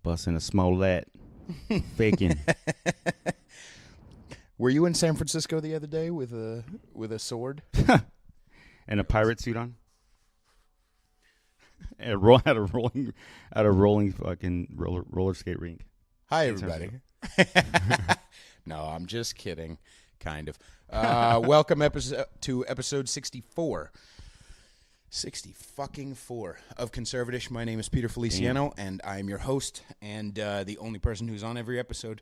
Busting a Smollett. Faking. Were you in San Francisco the other day with a sword? And a pirate suit on? At a rolling fucking roller skate rink. Hi, everybody. No, I'm just kidding. Kind of. Welcome to episode 64. 64 of Conservatish. My name is Peter Feliciano, and I'm your host and the only person who's on every episode.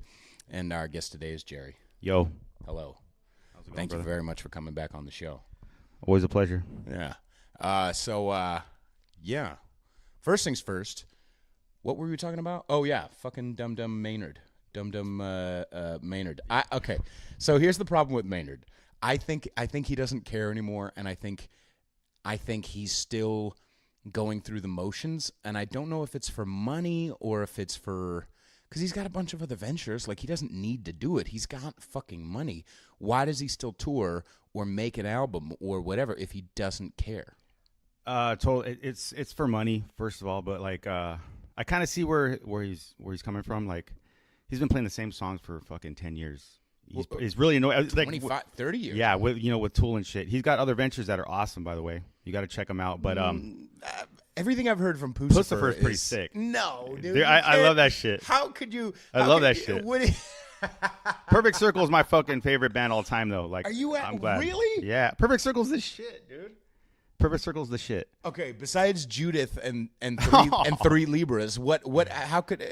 And our guest today is Jerry. Yo. Hello. How's it going, Thank you brother? very much for coming back on the show. Always a pleasure. Yeah. Yeah. First things first. What were we talking about? Oh, yeah. Fucking Dum Maynard. Maynard. Okay. So here's the problem with Maynard. I think he doesn't care anymore, and I think he's still going through the motions, and I don't know if it's for money or if it's for... Because he's got a bunch of other ventures. Like, he doesn't need to do it. He's got fucking money. Why does he still tour or make an album or whatever if he doesn't care? It's for money, first of all, but like I kind of see where he's coming from. Like, he's been playing the same songs for fucking 10 years. He's really annoying. 25, 30 years. Yeah, with Tool and shit. He's got other ventures that are awesome, by the way. You got to check them out. But everything I've heard from Pussifer is pretty sick. No, dude. I love that shit. How could you? I love that shit. Perfect Circle is my fucking favorite band all time, though. Like, Are you I'm glad. Really? Yeah, Perfect Circle's the shit, dude. Perfect Circle's the shit. Okay, besides Judith and three Libras, what? How could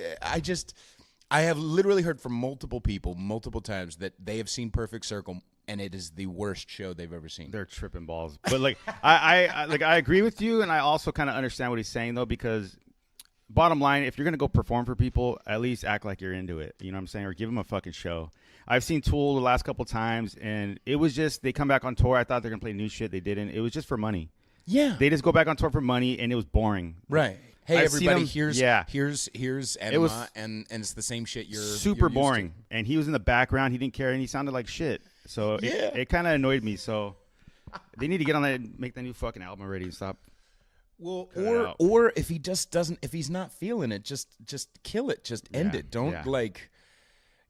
I have literally heard from multiple people multiple times that they have seen Perfect Circle and it is the worst show they've ever seen. They're tripping balls. But like I agree with you, and I also kind of understand what he's saying though, because bottom line, if you're gonna go perform for people, at least act like you're into it. You know what I'm saying? Or give them a fucking show. I've seen Tool the last couple times, and it was just they come back on tour. I thought they're gonna play new shit. They didn't. It was just for money. Yeah. They just go back on tour for money, and it was boring. Right. Hey, I've everybody, seen him- here's Enema, and it's the same shit you're super used to. boring. And he was in the background. He didn't care, and he sounded like shit. So Yeah. it kind of annoyed me. So they need to get on that and make that new fucking album already and stop. Well, Cut it out. or if he just doesn't, if he's not feeling it, just kill it, just end Yeah, it. Don't yeah. like.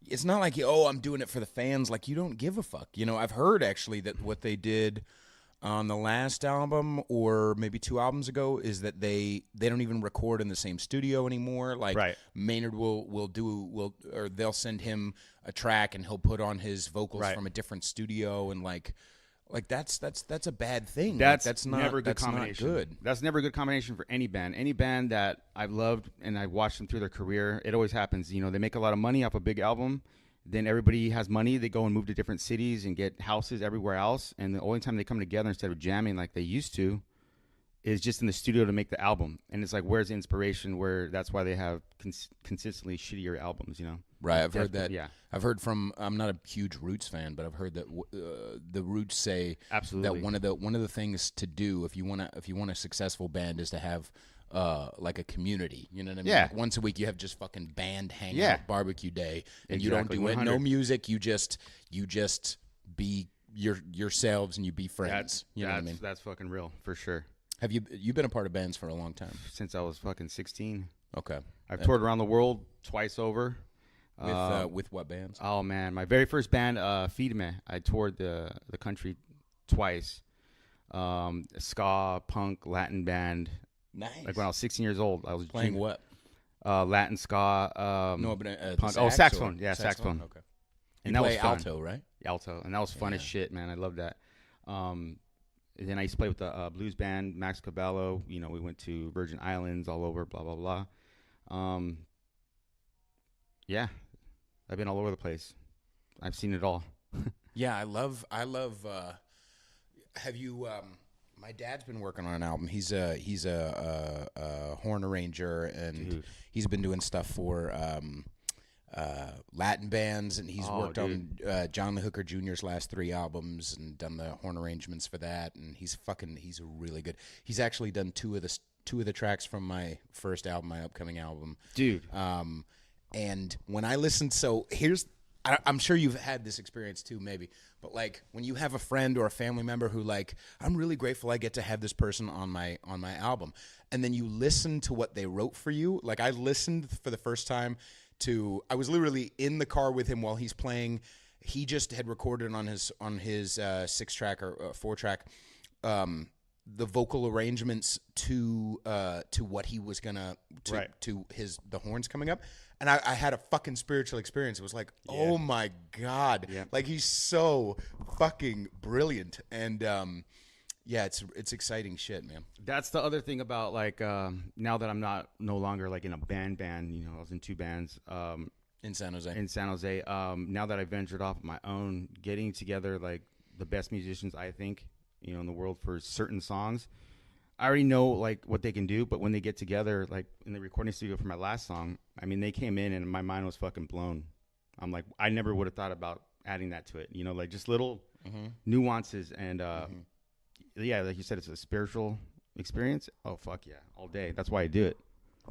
It's not like I'm doing it for the fans. Like, you don't give a fuck. You know, I've heard actually that what they did on the last album or maybe 2 albums ago is that they don't even record in the same studio anymore. Like, Right. Maynard will they'll send him a track and he'll put on his vocals Right. from a different studio, and like that's a bad thing. That's not never a good that's combination. Not good. That's never a good combination for any band. Any band that I've loved and I've watched them through their career, it always happens. You know, they make a lot of money off a big album. Then everybody has money. They go and move to different cities and get houses everywhere else. And the only time they come together instead of jamming like they used to is just in the studio to make the album. And it's like, where's the inspiration? Where that's why they have consistently shittier albums, you know? Right, I've heard that. Yeah. I've heard from. I'm not a huge Roots fan, but I've heard that the Roots say Absolutely. that one of the things to do if you want a successful band is to have like a community. You know what I mean? Yeah. Like, once a week you have just fucking band hangout, Yeah. barbecue day, and Exactly, you don't do 100. no music. You just be yourselves and you be friends. That's, you know what I mean? That's fucking real, for sure. Have you've been a part of bands for a long time? Since I was fucking 16. Okay. I've toured around the world twice over. With what bands? Oh man, my very first band, Feedme. I toured the country twice. Ska, punk, Latin band. Nice. Like when I was 16 years old, I was Playing what? Latin ska. No, but punk. sax Saxophone. or- Yeah, saxophone. Okay. And You that play was fun. alto, right? Alto, and that was fun as shit, man. I love that. And then I used to play with the blues band, Max Caballo. You know, we went to Virgin Islands, all over, blah blah blah. Yeah, I've been all over the place. I've seen it all. Yeah, I love. Have you? My dad's been working on an album. He's a horn arranger, and Dude. he's been doing stuff for Latin bands, and he's worked on John Lee Hooker Jr.'s last 3 albums and done the horn arrangements for that. And he's really good. He's actually done two of the tracks from my first album, my upcoming album, Dude. And when I listened, so here's I'm sure you've had this experience too, maybe. But like when you have a friend or a family member who like, I'm really grateful I get to have this person on my album, and then you listen to what they wrote for you. Like I listened for the first time to. I was literally in the car with him while he's playing. He just had recorded on his 6-track or 4-track. The vocal arrangements to what he was gonna to the horns coming up, and I had a fucking spiritual experience. It was like, oh my God, like he's so fucking brilliant, and it's exciting shit, man. That's the other thing about like now that I'm no longer like in a band. You know, I was in 2 bands in San Jose. Now that I ventured off on my own, getting together like the best musicians, I think, you know, in the world for certain songs. I already know like what they can do, but when they get together, like in the recording studio for my last song, I mean, they came in and my mind was fucking blown. I'm like, I never would have thought about adding that to it, you know, like just little nuances. And like you said, it's a spiritual experience. Oh fuck yeah, all day. That's why I do it,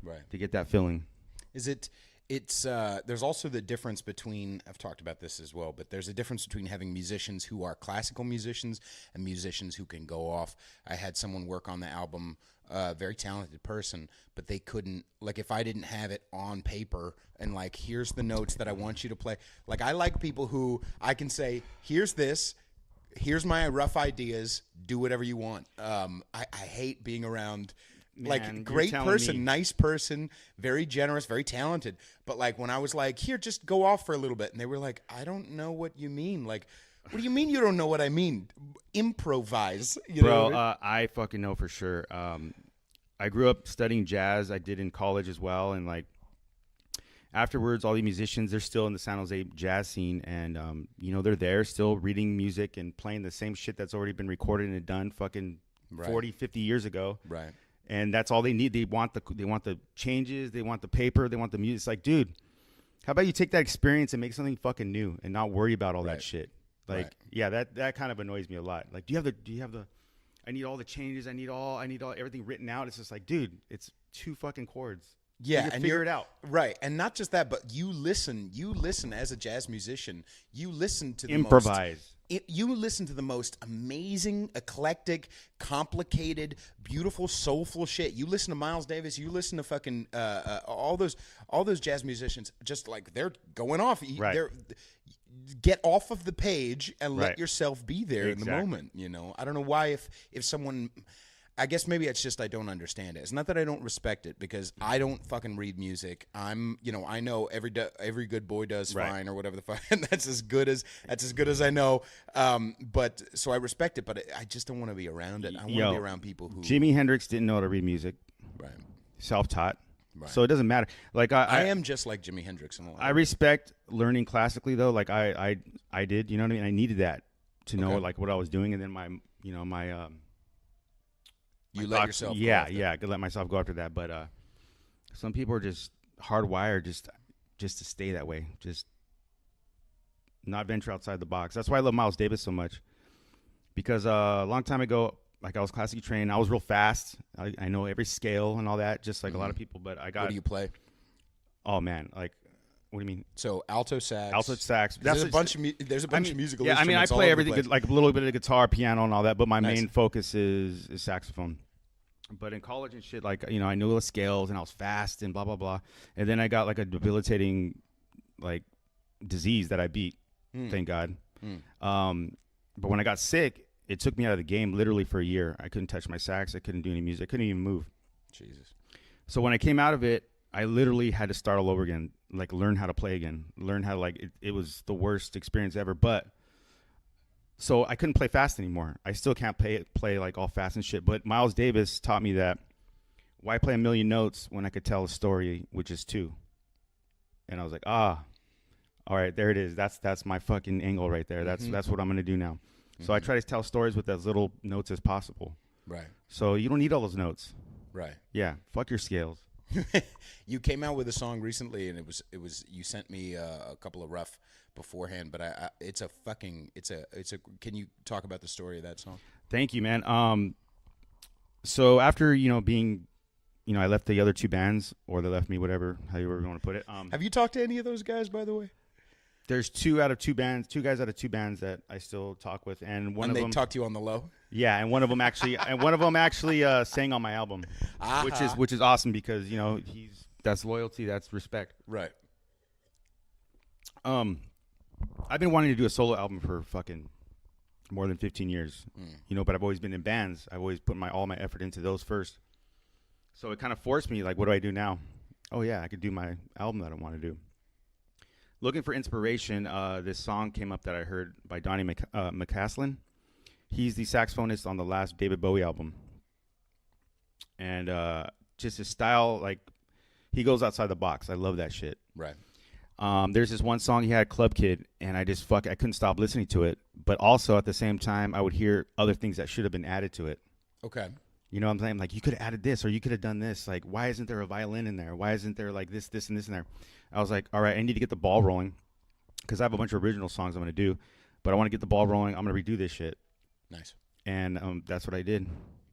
right? To get that feeling. It's there's also the difference between, I've talked about this as well, but there's a difference between having musicians who are classical musicians and musicians who can go off. I had someone work on the album, very talented person, but they couldn't, like if I didn't have it on paper and like, here's the notes that I want you to play. Like I like people who I can say, here's my rough ideas, do whatever you want. I hate being around. Man, like great person, nice person, very generous, very talented. But like when I was like, here, just go off for a little bit. And they were like, I don't know what you mean. Like, what do you mean you don't know what I mean? Improvise. You Bro, know? I fucking know for sure. I grew up studying jazz. I did in college as well. And like afterwards, all the musicians, they're still in the San Jose jazz scene. And, you know, they're there still reading music and playing the same shit that's already been recorded and done fucking 40, 50 years ago. Right. And that's all they need. They want the changes. They want the paper. They want the music. It's like, dude, how about you take that experience and make something fucking new and not worry about all that shit. Like, yeah, that kind of annoys me a lot. Like, do you have the, I need all the changes. I need all everything written out. It's just like, dude, it's 2 fucking chords. Yeah, and figure it out. Right. And not just that, but you listen as a jazz musician, you listen to the improvise. You listen to the most amazing, eclectic, complicated, beautiful, soulful shit. You listen to Miles Davis. You listen to fucking all those jazz musicians. Just like they're going off. Right. Get off of the page and let yourself be there in the moment. You know, I don't know why if someone. I guess maybe it's just I don't understand it. It's not that I don't respect it because I don't fucking read music. I'm, you know, I know every good boy does fine or whatever the fuck. And that's as good as I know. But so I respect it, but I just don't want to be around it. I want to be around people who. Jimi Hendrix didn't know how to read music. Right. Self-taught. Right. So it doesn't matter. Like I am just like Jimi Hendrix in a lot. I respect learning classically though. Like I did. You know what I mean? I needed that to know like what I was doing, and then my. You let yourself go I could let myself go after that. But some people are just hardwired just to stay that way, just not venture outside the box. That's why I love Miles Davis so much, because a long time ago, like I was classically trained. I was real fast. I know every scale and all that, just like a lot of people. But I got. What do you play? Oh man, like. What do you mean? So alto sax. There's a bunch of musical. Yeah, I mean, I play everything, like a little bit of guitar, piano, and all that. But my main focus is saxophone. But in college and shit, like, you know, I knew the scales and I was fast and blah blah blah. And then I got like a debilitating, like, disease that I beat. Thank God. But when I got sick, it took me out of the game literally for a year. I couldn't touch my sax. I couldn't do any music. I couldn't even move. Jesus. So when I came out of it, I literally had to start all over again, like learn how to play again, learn how to like, it was the worst experience ever. But so I couldn't play fast anymore. I still can't play like all fast and shit. But Miles Davis taught me that why play a million notes when I could tell a story, which is 2. And I was like, all right, there it is. That's my fucking angle right there. That's what I'm going to do now. So I try to tell stories with as little notes as possible. Right. So you don't need all those notes. Right. Yeah. Fuck your scales. You came out with a song recently, and it was you sent me a couple of rough beforehand, but it's a can you talk about the story of that song? Thank you, man. So after, you know, being, you know, I left the other 2 bands, or they left me, whatever, how you were going to put it. Have you talked to any of those guys, by the way? There's two guys out of two bands that I still talk with, and one of them they talk to you on the low. Yeah, and one of them actually sang on my album, which is awesome because that's loyalty, that's respect. Right. I've been wanting to do a solo album for fucking more than 15 years, but I've always been in bands. I've always put all my effort into those first. So it kind of forced me, like, what do I do now? Oh yeah, I could do my album that I want to do. Looking for inspiration, this song came up that I heard by Donnie McCaslin. He's the saxophonist on the last David Bowie album. And just his style, like, he goes outside the box. I love that shit. Right. There's this one song he had, Club Kid, and I couldn't stop listening to it. But also at the same time, I would hear other things that should have been added to it. Okay. You know what I'm saying? Like, you could have added this, or you could have done this. Like, why isn't there a violin in there? Why isn't there like this, and this in there? I was like, all right, I need to get the ball rolling because I have a bunch of original songs I'm going to do, but I want to get the ball rolling. I'm going to redo this shit. Nice. And that's what I did.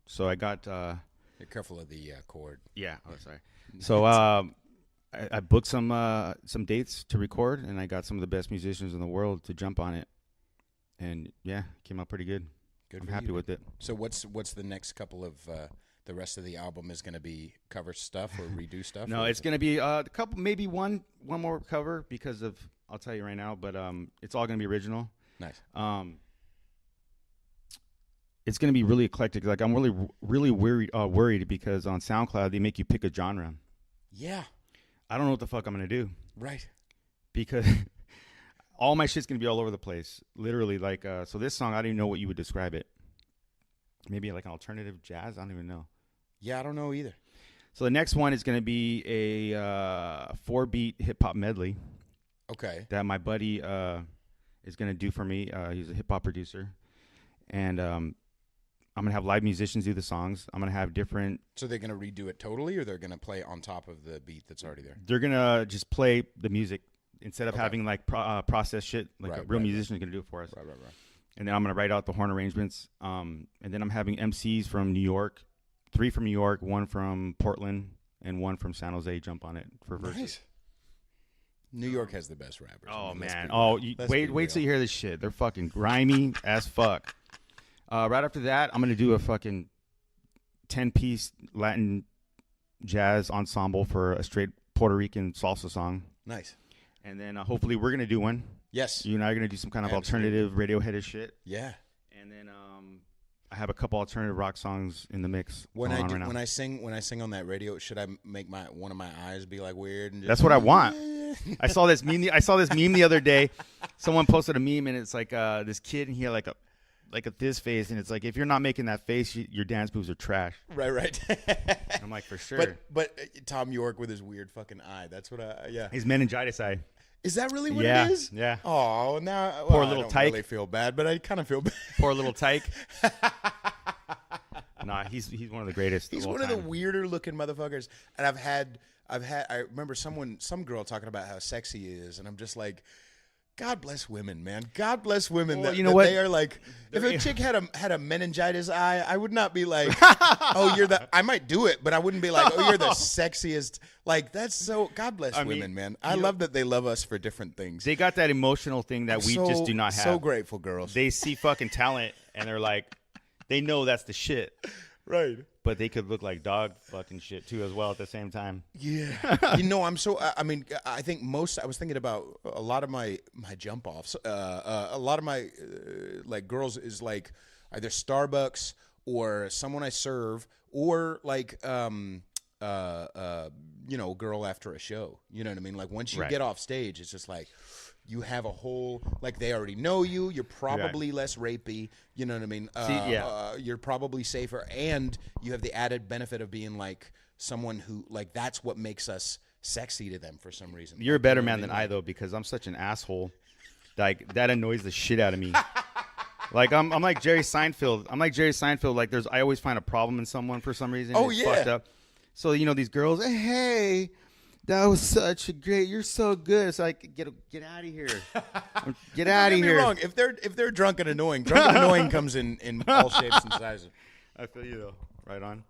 So I got... You're careful of the chord. Yeah. Oh, sorry. So I booked some dates to record, and I got some of the best musicians in the world to jump on it. And, yeah, came out pretty good. I'm happy with it. So what's the next couple of the rest of the album is going to be cover stuff or redo stuff? No, it's going to be a couple, maybe one more cover because of, I'll tell you right now, but it's all going to be original. Nice. It's going to be really eclectic. Like, I'm really worried because on SoundCloud they make you pick a genre. Yeah. I don't know what the fuck I'm going to do. Right. Because all my shit's going to be all over the place. Literally, like, so this song, I don't even know what you would describe it. Maybe like an alternative jazz? I don't even know. Yeah, I don't know either. So the next one is going to be a 4-beat hip-hop medley. Okay. That my buddy is going to do for me. He's a hip-hop producer. And I'm going to have live musicians do the songs. I'm going to have different... So they're going to redo it totally, or they're going to play on top of the beat that's already there? They're going to just play the music instead of having, like, process shit. Like, a real musician is going to do it for us. Right. And then I'm going to write out the horn arrangements. And then I'm having MCs from New York, 3 from New York, 1 from Portland, and 1 from San Jose jump on it for verses. Nice. New York has the best rappers. Oh, man. Wait till you hear this shit. They're fucking grimy as fuck. Right after that, I'm going to do a fucking 10-piece Latin jazz ensemble for a straight Puerto Rican salsa song. Nice. And then hopefully we're going to do one. Yes. You and I are going to do some kind of alternative Radiohead shit. Yeah. And then I have a couple alternative rock songs in the mix. When I sing on that radio, should I make one of my eyes be like weird? And that's what I want. I saw this meme the other day. Someone posted a meme and it's like this kid and he had like a this face, and it's like, if you're not making that face, your dance moves are trash. Right. I'm like, for sure. But Tom York with his weird fucking eye. That's what his meningitis eye. Is that really what it is? Yeah. Oh, now poor little I don't tyke. really feel bad, but I kind of feel bad. Poor little tyke. Nah, he's one of the greatest. He's one of the weirder looking motherfuckers. And I remember some girl talking about how sexy he is, and I'm just like, God bless women, man. God bless women. Well, that, you know that what? They are like, if a chick had a meningitis eye, I would not be like, oh, you're the. I might do it, but I wouldn't be like, oh, you're the sexiest. Like, that's so. God bless women, man. I love that they love us for different things. They got that emotional thing that we just do not have. So grateful, girls. They see fucking talent and they're like, they know that's the shit. Right. But they could look like dog fucking shit too as well at the same time. Yeah. I'm so, I mean, I think I was thinking about a lot of my jump offs. A lot of my like girls is like either Starbucks or someone I serve or like, girl after a show. You know what I mean? Like once you get off stage, it's just like, you have a whole, like they already know you. You're probably less rapey. You know what I mean? You're probably safer. And you have the added benefit of being like someone who, like, that's what makes us sexy to them for some reason. You're a better man than I, though, because I'm such an asshole. Like, that annoys the shit out of me. Like, I'm like Jerry Seinfeld. Like, I always find a problem in someone for some reason. Oh, it's yeah. Fucked up. So, these girls, hey, that was such a great. You're so good. It's like, get out of here. Get out of here. Don't get me wrong. If they're drunk and annoying comes in all shapes and sizes. I feel you though. Right on.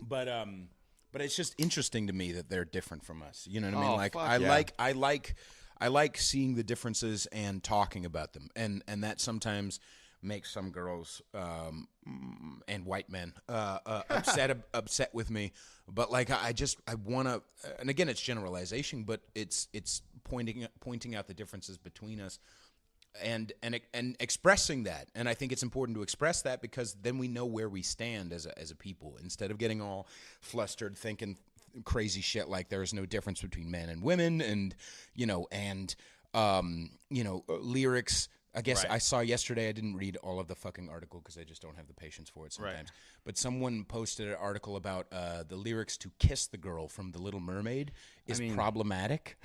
But it's just interesting to me that they're different from us. You know what I mean? Oh, Like fuck I yeah. like I like seeing the differences and talking about them, and that sometimes makes some girls and white men upset with me. But like I want to, and again, it's generalization, but it's pointing out the differences between us. And expressing that, and I think it's important to express that because then we know where we stand as a people, instead of getting all flustered thinking crazy shit like there is no difference between men and women, and lyrics. I guess I saw yesterday, I didn't read all of the fucking article because I just don't have the patience for it sometimes. Right. But someone posted an article about the lyrics to Kiss the Girl from The Little Mermaid is problematic.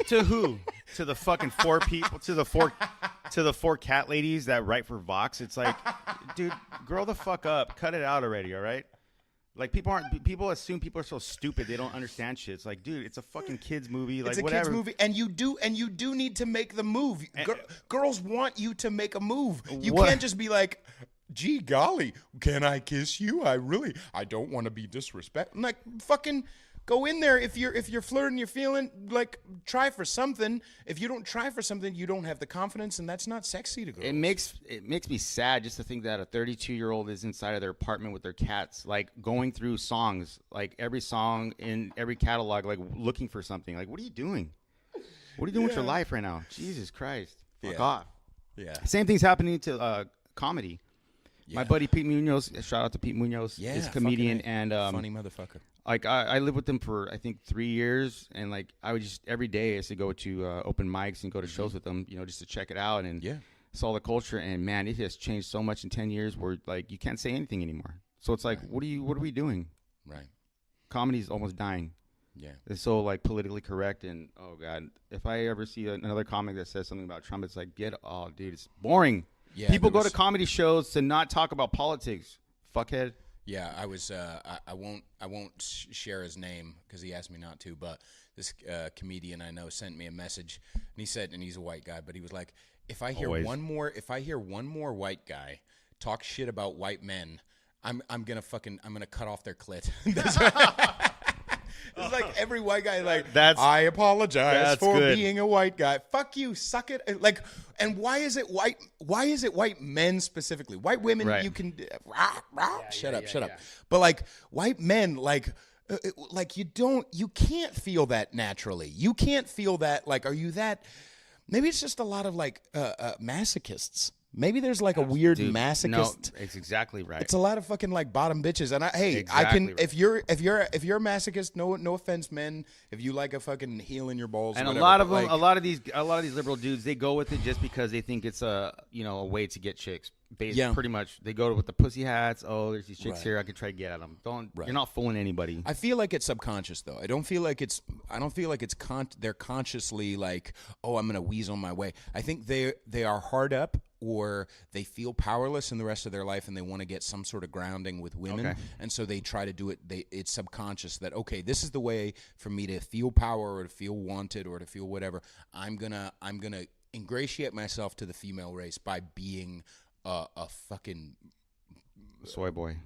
To who? To the fucking four people, to the four cat ladies that write for Vox. It's like, dude, grow the fuck up. Cut it out already, all right? Like, people assume people are so stupid they don't understand shit. It's like, dude, it's a fucking kids movie. Like, it's a whatever. kids movie, and you do need to make the move. Girls want you to make a move. You can't just be like, gee golly, can I kiss you? I don't want to be disrespectful. Like, fucking go in there. If you're flirting, you're feeling, like, try for something. If you don't try for something, you don't have the confidence, and that's not sexy to girls. It makes me sad just to think that a 32-year-old is inside of their apartment with their cats, like, going through songs, like every song in every catalog, like, looking for something. Like, what are you doing? What are you doing with your life right now? Jesus Christ. Fuck off. Yeah. Same thing's happening to comedy. Yeah. My buddy Pete Munoz, shout out to Pete Munoz, is a comedian and funny motherfucker. Like I lived with him for I think 3 years, and like I would just every day I used to go to open mics and go to shows with him, just to check it out and saw the culture. And man, it has changed so much in 10 years where like you can't say anything anymore. So it's like, what are we doing? Right. Comedy's almost dying. Yeah. It's so like politically correct, and oh god, if I ever see another comic that says something about Trump, it's like dude, it's boring. Yeah, people go to comedy shows to not talk about politics. Fuckhead. Yeah, I was. I won't share his name because he asked me not to. But this comedian I know sent me a message, and he said, and he's a white guy, but he was like, if I hear one more white guy talk shit about white men, I'm gonna cut off their clit. It's like every white guy, like, I apologize for being a white guy. Fuck you, suck it. Like, and why is it white men specifically? White women, you can shut up. But like white men, like you can't feel that naturally. You can't feel that. Like, are you that? Maybe it's just a lot of like masochists. Maybe there's like a weird masochist. No, it's exactly right. It's a lot of fucking like bottom bitches, and I can right. if you're a masochist, no offense, men. If you like a fucking heel in your balls, and whatever, a lot of these liberal dudes, they go with it just because they think it's a way to get chicks. Pretty much, they go with the pussy hats. Oh, there's these chicks here. I could try to get at them. You're not fooling anybody. I feel like it's subconscious though. I don't feel like it's they're consciously like, oh, I'm gonna weasel my way. I think they are hard up, or they feel powerless in the rest of their life and they want to get some sort of grounding with women. And so they try to do it. It's subconscious that, okay, this is the way for me to feel power or to feel wanted or to feel whatever. I'm gonna ingratiate myself to the female race by being a fucking soy boy.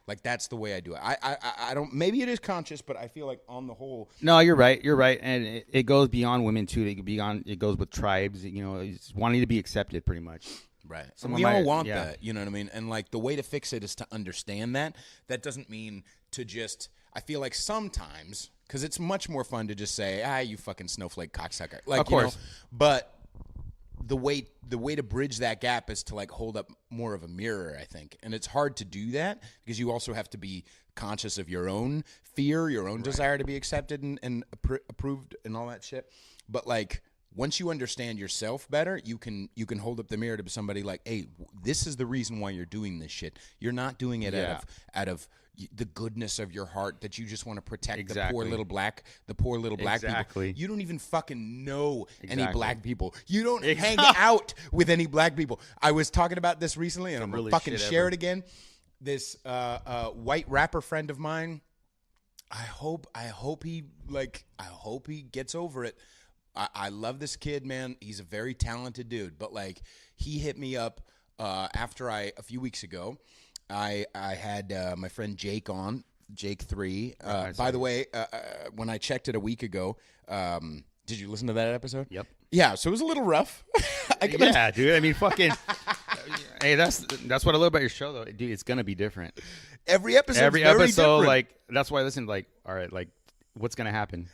Like, that's the way I do it. I don't, maybe it is conscious, but I feel like on the whole. No, you're right. And it goes beyond women too. It goes with tribes, it's wanting to be accepted pretty much. Right. And we all want that, you know what I mean? And like the way to fix it is to understand that. That doesn't mean to just, I feel like sometimes, because it's much more fun to just say, you fucking snowflake cocksucker. Like, of course. But the way to bridge that gap is to like hold up more of a mirror, I think. And it's hard to do that because you also have to be conscious of your own fear, your own desire to be accepted and approved and all that shit. But like once you understand yourself better, you can hold up the mirror to somebody like, hey, this is the reason why you're doing this shit. You're not doing it out of the goodness of your heart that you just want to protect the poor little black people. You don't even fucking know any black people. You don't hang out with any black people. I was talking about this recently, and I'm gonna fucking share it again. This white rapper friend of mine. I hope he gets over it. I love this kid, man. He's a very talented dude, but like he hit me up after a few weeks ago. I had my friend Jake on, Jake 3. By the way, when I checked it a week ago, Did you listen to that episode? Yep. Yeah, so it was a little rough. Yeah, dude. I mean, fucking. Hey, that's what I love about your show, though, dude. It's gonna be different. Every episode, different. Like that's why I listen. Like, all right, like what's gonna happen?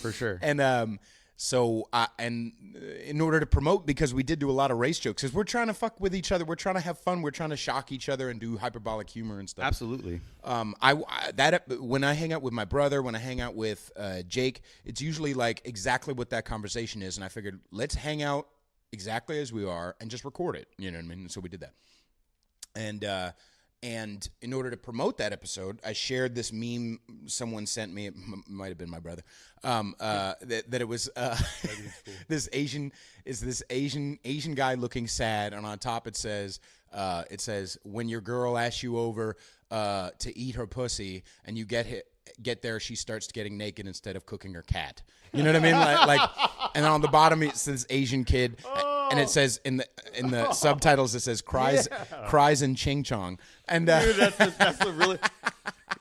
For sure. And so in order to promote, because we did do a lot of race jokes, because we're trying to fuck with each other, we're trying to have fun, we're trying to shock each other and do hyperbolic humor and stuff. Absolutely. When I hang out with my brother, when I hang out with Jake, it's usually like exactly what that conversation is, and I figured let's hang out exactly as we are and just record it. You know what I mean? And so we did that. And in order to promote that episode, I shared this meme someone sent me. It might have been my brother. That it was this Asian guy looking sad, and on top it says when your girl asks you over to eat her pussy, and you get there, she starts getting naked instead of cooking her cat. You know what I mean? Like, and on the bottom it says Asian kid. And it says in the subtitles, it says cries in Ching Chong. And dude, that's the really,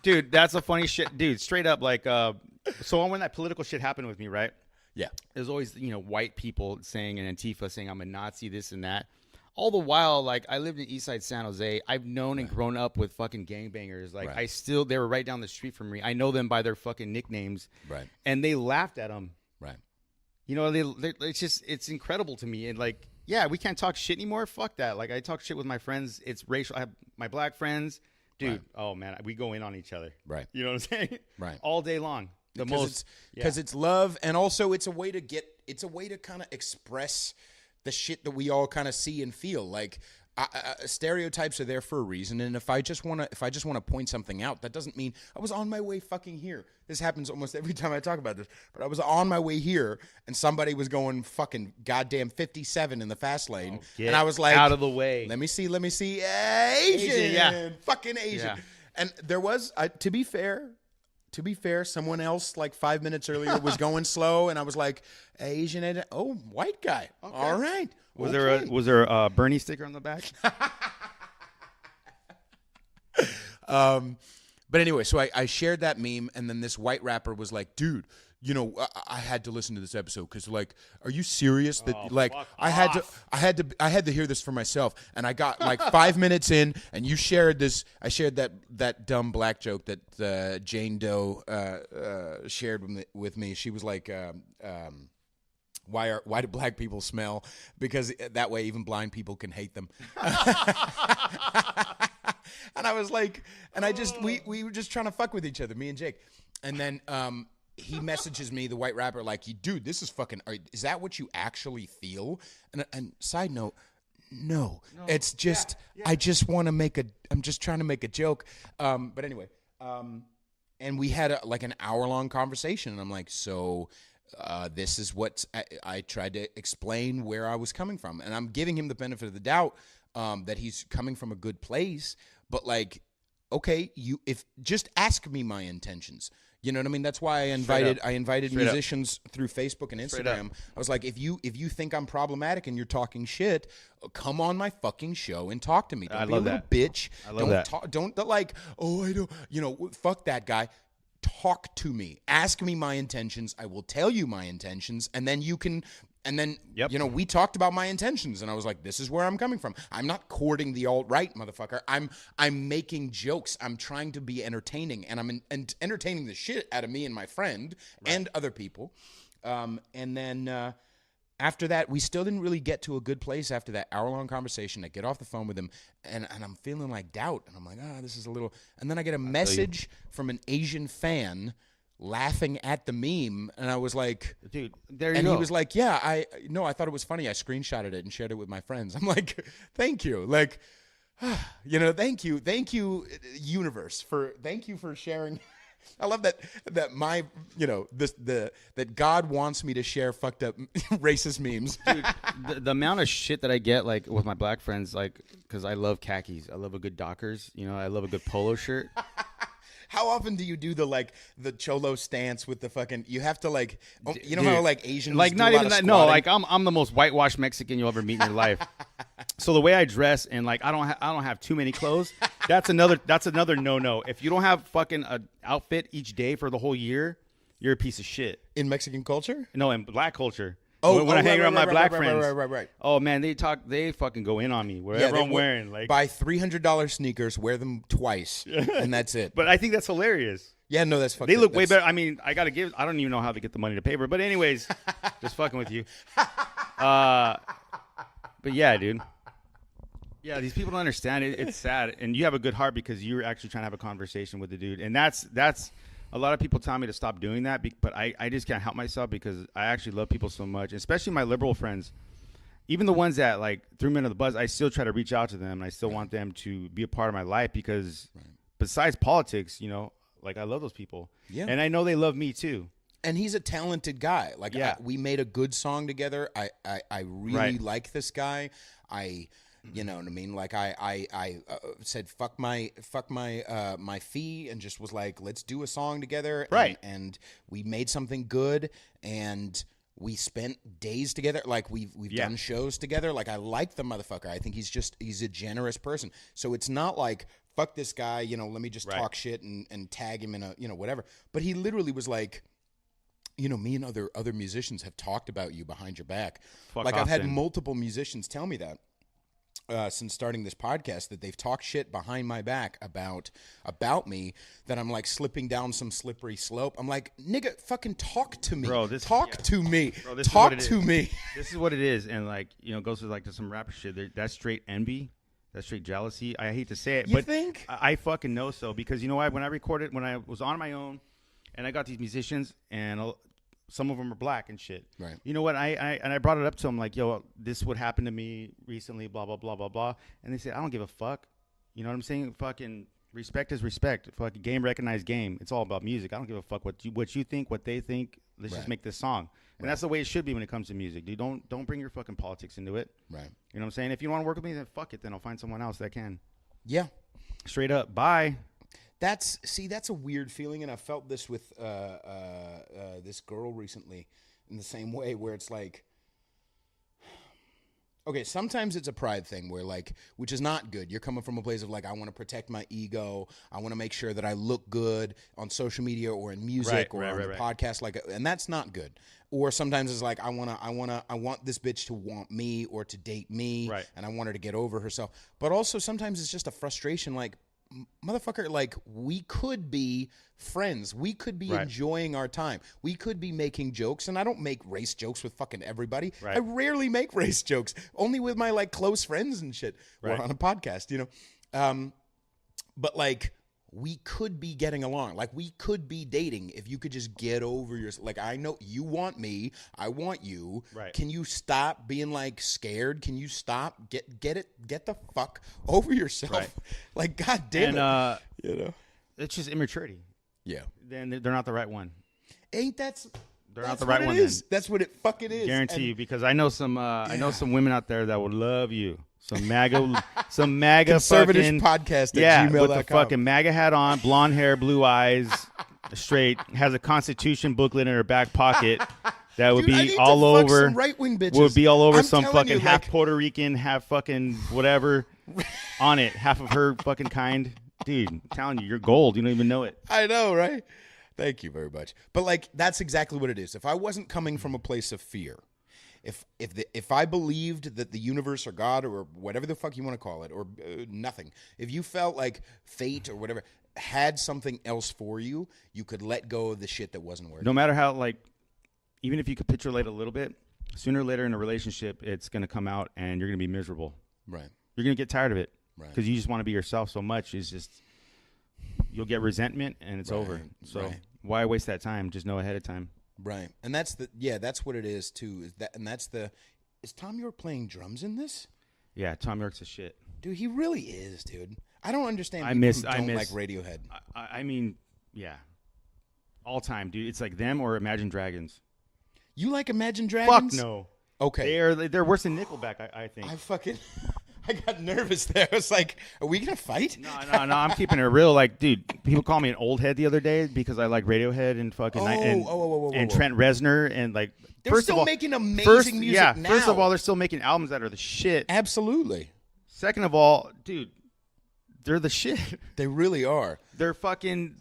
dude, that's the funny shit, dude. Straight up, like, so when that political shit happened with me, right? Yeah, there's always white people saying and Antifa saying I'm a Nazi, this and that. All the while, like, I lived in Eastside San Jose. I've known and grown up with fucking gangbangers. Like, they were right down the street from me. I know them by their fucking nicknames. Right. And they laughed at them. Right. You know, it's incredible to me. And like, yeah, we can't talk shit anymore. Fuck that. Like, I talk shit with my friends. It's racial. I have my black friends. Dude, right. Oh man, we go in on each other. Right. You know what I'm saying? Right. All day long. Because it's love, and also it's a way to kind of express the shit that we all kind of see and feel. Like, stereotypes are there for a reason, and if I just want to point something out, that doesn't mean I was on my way fucking here. This happens almost every time I talk about this, but I was on my way here, and somebody was going fucking goddamn 57 in the fast lane, and I was like, out of the way. Let me see, Asian, yeah, fucking Asian. Yeah. And there was, to be fair, someone else like 5 minutes earlier was going slow, and I was like, Asian, oh, white guy. Okay. All right. Was there a Bernie sticker on the back? But anyway, so I shared that meme, and then this white rapper was like, dude, you know, I had to listen to this episode because, like, are you serious that I had to hear this for myself, and I got like 5 minutes in, and you shared this. I shared that dumb black joke that Jane Doe shared with me. She was like, why do black people smell? Because that way even blind people can hate them. And I was like, and we were just trying to fuck with each other, me and Jake, and then he messages me, the white rapper, like, dude, this is fucking, is that what you actually feel? And side note, no, it's just, yeah. I'm just trying to make a joke. But anyway, and we had like an hour-long conversation, and I'm like, so this is what I tried to explain where I was coming from, and I'm giving him the benefit of the doubt that he's coming from a good place, but like, okay, if just ask me my intentions. You know what I mean? That's why I invited musicians through Facebook and Instagram. I was like, if you think I'm problematic and you're talking shit, come on my fucking show and talk to me. Don't be a little bitch. I love that. Don't like, oh, I don't, fuck that guy. Talk to me. Ask me my intentions. I will tell you my intentions, and then you can. And then, we talked about my intentions, and I was like, this is where I'm coming from. I'm not courting the alt-right, motherfucker. I'm making jokes. I'm trying to be entertaining, and I'm entertaining the shit out of me and my friend and other people. And then after that, we still didn't really get to a good place after that hour-long conversation. I get off the phone with him, and I'm feeling like doubt. And I'm like, this is a little... And then I get a message from an Asian fan laughing at the meme, and I was like, dude, there you go. And he was like, yeah, I thought it was funny. I screenshotted it and shared it with my friends. I'm like, thank you. Like, thank you, universe, thank you for sharing. I love that my, that God wants me to share fucked up racist memes. Dude, the amount of shit that I get, like, with my black friends, like, because I love khakis. I love a good Dockers. I love a good polo shirt. How often do you do the cholo stance with the fucking? You have to like, dude, how like Asians like do not a lot even of that. squatting? No, like I'm the most whitewashed Mexican you'll ever meet in your life. So the way I dress and like I don't have too many clothes. That's another no. If you don't have fucking an outfit each day for the whole year, you're a piece of shit. In Mexican culture? No, in black culture. Oh, when I hang around my black friends. Right. Oh, man, they fucking go in on me, whatever I'm wearing. Like, buy $300 sneakers, wear them twice, and that's it. But I think that's hilarious. Yeah, no, that's fucking. They look way better. I mean, I don't even know how they get the money to pay for it. But anyways, just fucking with you. But yeah, dude. Yeah, these people don't understand it. It's sad. And you have a good heart because you're actually trying to have a conversation with the dude. And that's a lot of people tell me to stop doing that. But I just can't help myself because I actually love people so much, especially my liberal friends. Even the ones that like threw me under the bus, I still try to reach out to them. And I still want them to be a part of my life because besides politics, you know, like I love those people. Yeah. And I know they love me too. And he's a talented guy. Like we made a good song together. I really like this guy. You know what I mean? Like I said, fuck my fee, and just was like, let's do a song together. Right. And we made something good, and we spent days together. Like we've done shows together. Like I like the motherfucker. I think he's a generous person. So it's not like fuck this guy. You know, let me just talk shit and tag him in a whatever. But he literally was like, you know, me and other musicians have talked about you behind your back. Fuck like Austin. I've had multiple musicians tell me that. Since starting this podcast, that they've talked shit behind my back about me, that I'm like slipping down some slippery slope. I'm like, nigga, fucking talk to me. Bro, talk to me. Bro, talk to me. This is what it is. And like, you know, goes to like to some rapper shit. That's straight envy. That's straight jealousy. I hate to say it, but think? I fucking know so, because you know why? When I recorded, when I was on my own and I got these musicians and some of them are black and shit. Right. You know what? I brought it up to them like, yo, this would happen to me recently, blah, blah, blah, blah, blah. And they said, I don't give a fuck. You know what I'm saying? Fucking respect is respect. Fucking game recognized game. It's all about music. I don't give a fuck what you think, what they think. Let's just make this song. And that's the way it should be when it comes to music. Dude, don't bring your fucking politics into it. Right. You know what I'm saying? If you want to work with me, then fuck it. Then I'll find someone else that can. Yeah. Straight up. Bye. That's a weird feeling, and I felt this with this girl recently in the same way, where it's like, okay, sometimes it's a pride thing where like, which is not good. You're coming from a place of like, I want to protect my ego. I want to make sure that I look good on social media or in music or on the podcast, like, and that's not good. Or sometimes it's like, I want this bitch to want me or to date me, and I want her to get over herself. But also sometimes it's just a frustration, like, motherfucker, like, we could be friends. We could be enjoying our time. We could be making jokes, and I don't make race jokes with fucking everybody. I rarely make race jokes, only with my like close friends and shit, or on a podcast, you know. But like, we could be getting along. Like, we could be dating if you could just get over your, like, I know you want me, I want you. Right. Can you stop being like scared? Can you stop? Get the fuck over yourself. Right. Like, god damn it. You know, it's just immaturity. Yeah. Then they're not the right one. Ain't that? They're not the right one. That's what it fucking is. Guarantee you, because I know some women out there that would love you. Some MAGA Conservatish podcast at gmail.com. With the fucking MAGA hat on, blonde hair, blue eyes, straight, has a Constitution booklet in her back pocket that would be all over. Some right-wing bitches. Would be all over some fucking half Puerto Rican, half fucking whatever on it. Half of her fucking kind. Dude, I'm telling you, you're gold. You don't even know it. I know, right? Thank you very much. But like, that's exactly what it is. If I wasn't coming from a place of fear, if I believed that the universe or God or whatever the fuck you want to call it, or nothing, if you felt like fate or whatever had something else for you, you could let go of the shit that wasn't working. No matter how, like, even if you capitulate a little bit, sooner or later in a relationship, it's going to come out and you're going to be miserable. Right. You're going to get tired of it. Right. Because you just want to be yourself so much. It's just, you'll get resentment and it's over. So why waste that time? Just know ahead of time. Right. And that's what it is too. Is Tom York playing drums in this? Yeah, Tom York's a shit. Dude, he really is, dude. I don't understand I miss like Radiohead. I mean, yeah. All time, dude. It's like them or Imagine Dragons. You like Imagine Dragons? Fuck no. Okay. They're worse than Nickelback, I think. I got nervous there. I was like, are we going to fight? No, I'm keeping it real. Like, dude, people call me an old head the other day because I like Radiohead and fucking and Trent Reznor and like. They're still making amazing music now. First of all, they're still making albums that are the shit. Absolutely. Second of all, dude, they're the shit. They really are. They're fucking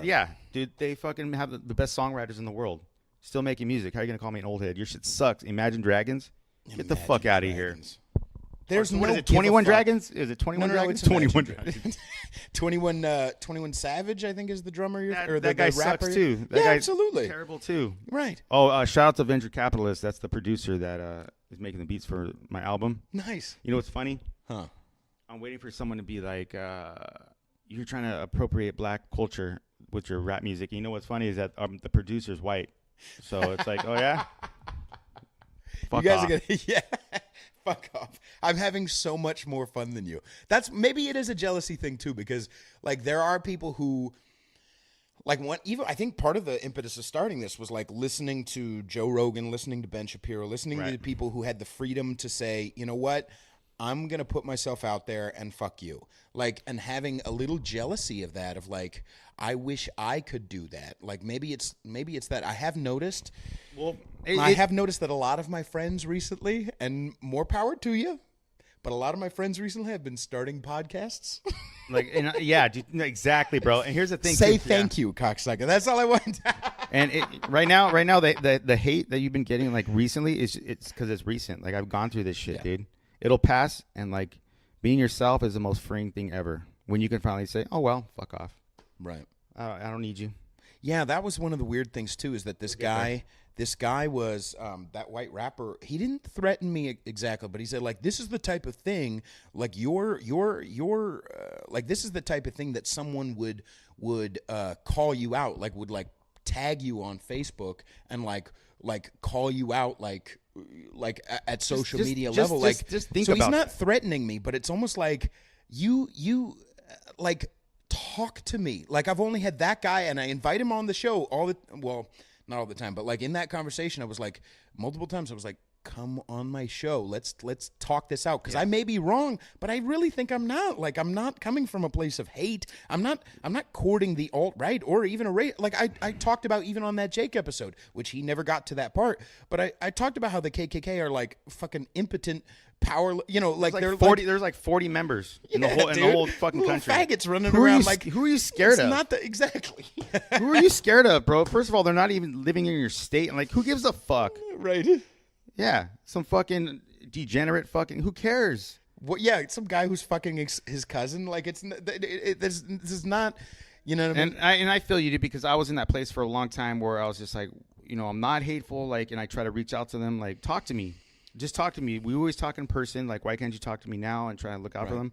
yeah. dude. They fucking have the best songwriters in the world. Still making music. How are you gonna call me an old head? Your shit sucks. Imagine Dragons. Get the fuck out of here. There's what no is it? 21 Dragons? Is it 21 Dragons? It's 21 Dragons. 21 Savage, I think, is the drummer. That guy sucks too. That yeah, guy's absolutely terrible too. Right. Oh, shout out to Venture Capitalist. That's the producer that is making the beats for my album. Nice. You know what's funny? Huh. I'm waiting for someone to be like, you're trying to appropriate black culture with your rap music. And you know what's funny is that the producer's white. So it's like, oh yeah? Fuck you guys off. are gonna, yeah. Fuck off. I'm having so much more fun than you. Maybe it is a jealousy thing too, because like there are people who like even I think part of the impetus of starting this was like listening to Joe Rogan, listening to Ben Shapiro, listening to the people who had the freedom to say, you know what, I'm gonna put myself out there and fuck you. Like, and having a little jealousy of that, of like, I wish I could do that. Like maybe it's that I have noticed. Well, I have noticed that a lot of my friends recently, and more power to you, but a lot of my friends recently have been starting podcasts. Yeah, exactly, bro. And here's the thing. Say thank you, cocksucker. That's all I want. And right now, the hate that you've been getting like recently it's because it's recent. Like I've gone through this shit, dude. It'll pass, and like being yourself is the most freeing thing ever. When you can finally say, "Oh well, fuck off." Right. I don't need you. Yeah, that was one of the weird things too. Is that this guy was that white rapper. He didn't threaten me exactly, but he said like, "This is the type of thing, like you're like this is the type of thing that someone would call you out, like would like tag you on Facebook and like call you out like at social media level. Like just think so about he's not threatening me, but it's almost like you like talk to me. Like I've only had that guy, and I invite him on the show not all the time, but like in that conversation, I was like multiple times, I was like, come on my show. Let's talk this out. Cause I may be wrong, but I really think I'm not. Like, I'm not coming from a place of hate. I'm not courting the alt-right or even a race. Like I talked about even on that Jake episode, which he never got to that part, but I talked about how the KKK are like fucking impotent power, you know, like they're 40. There's like 40 members in the whole fucking little country. Faggots running around like. Who are you scared of? Not exactly. Who are you scared of, bro? First of all, they're not even living in your state. And like, who gives a fuck? Right. Yeah, some fucking degenerate fucking. Who cares? Well, yeah, it's some guy who's fucking his cousin. Like this is not, you know what I mean? And I feel you, dude, because I was in that place for a long time where I was just like, you know, I'm not hateful, like, and I try to reach out to them, like, talk to me. Just talk to me. We always talk in person. Like, why can't you talk to me now and try to look out for them?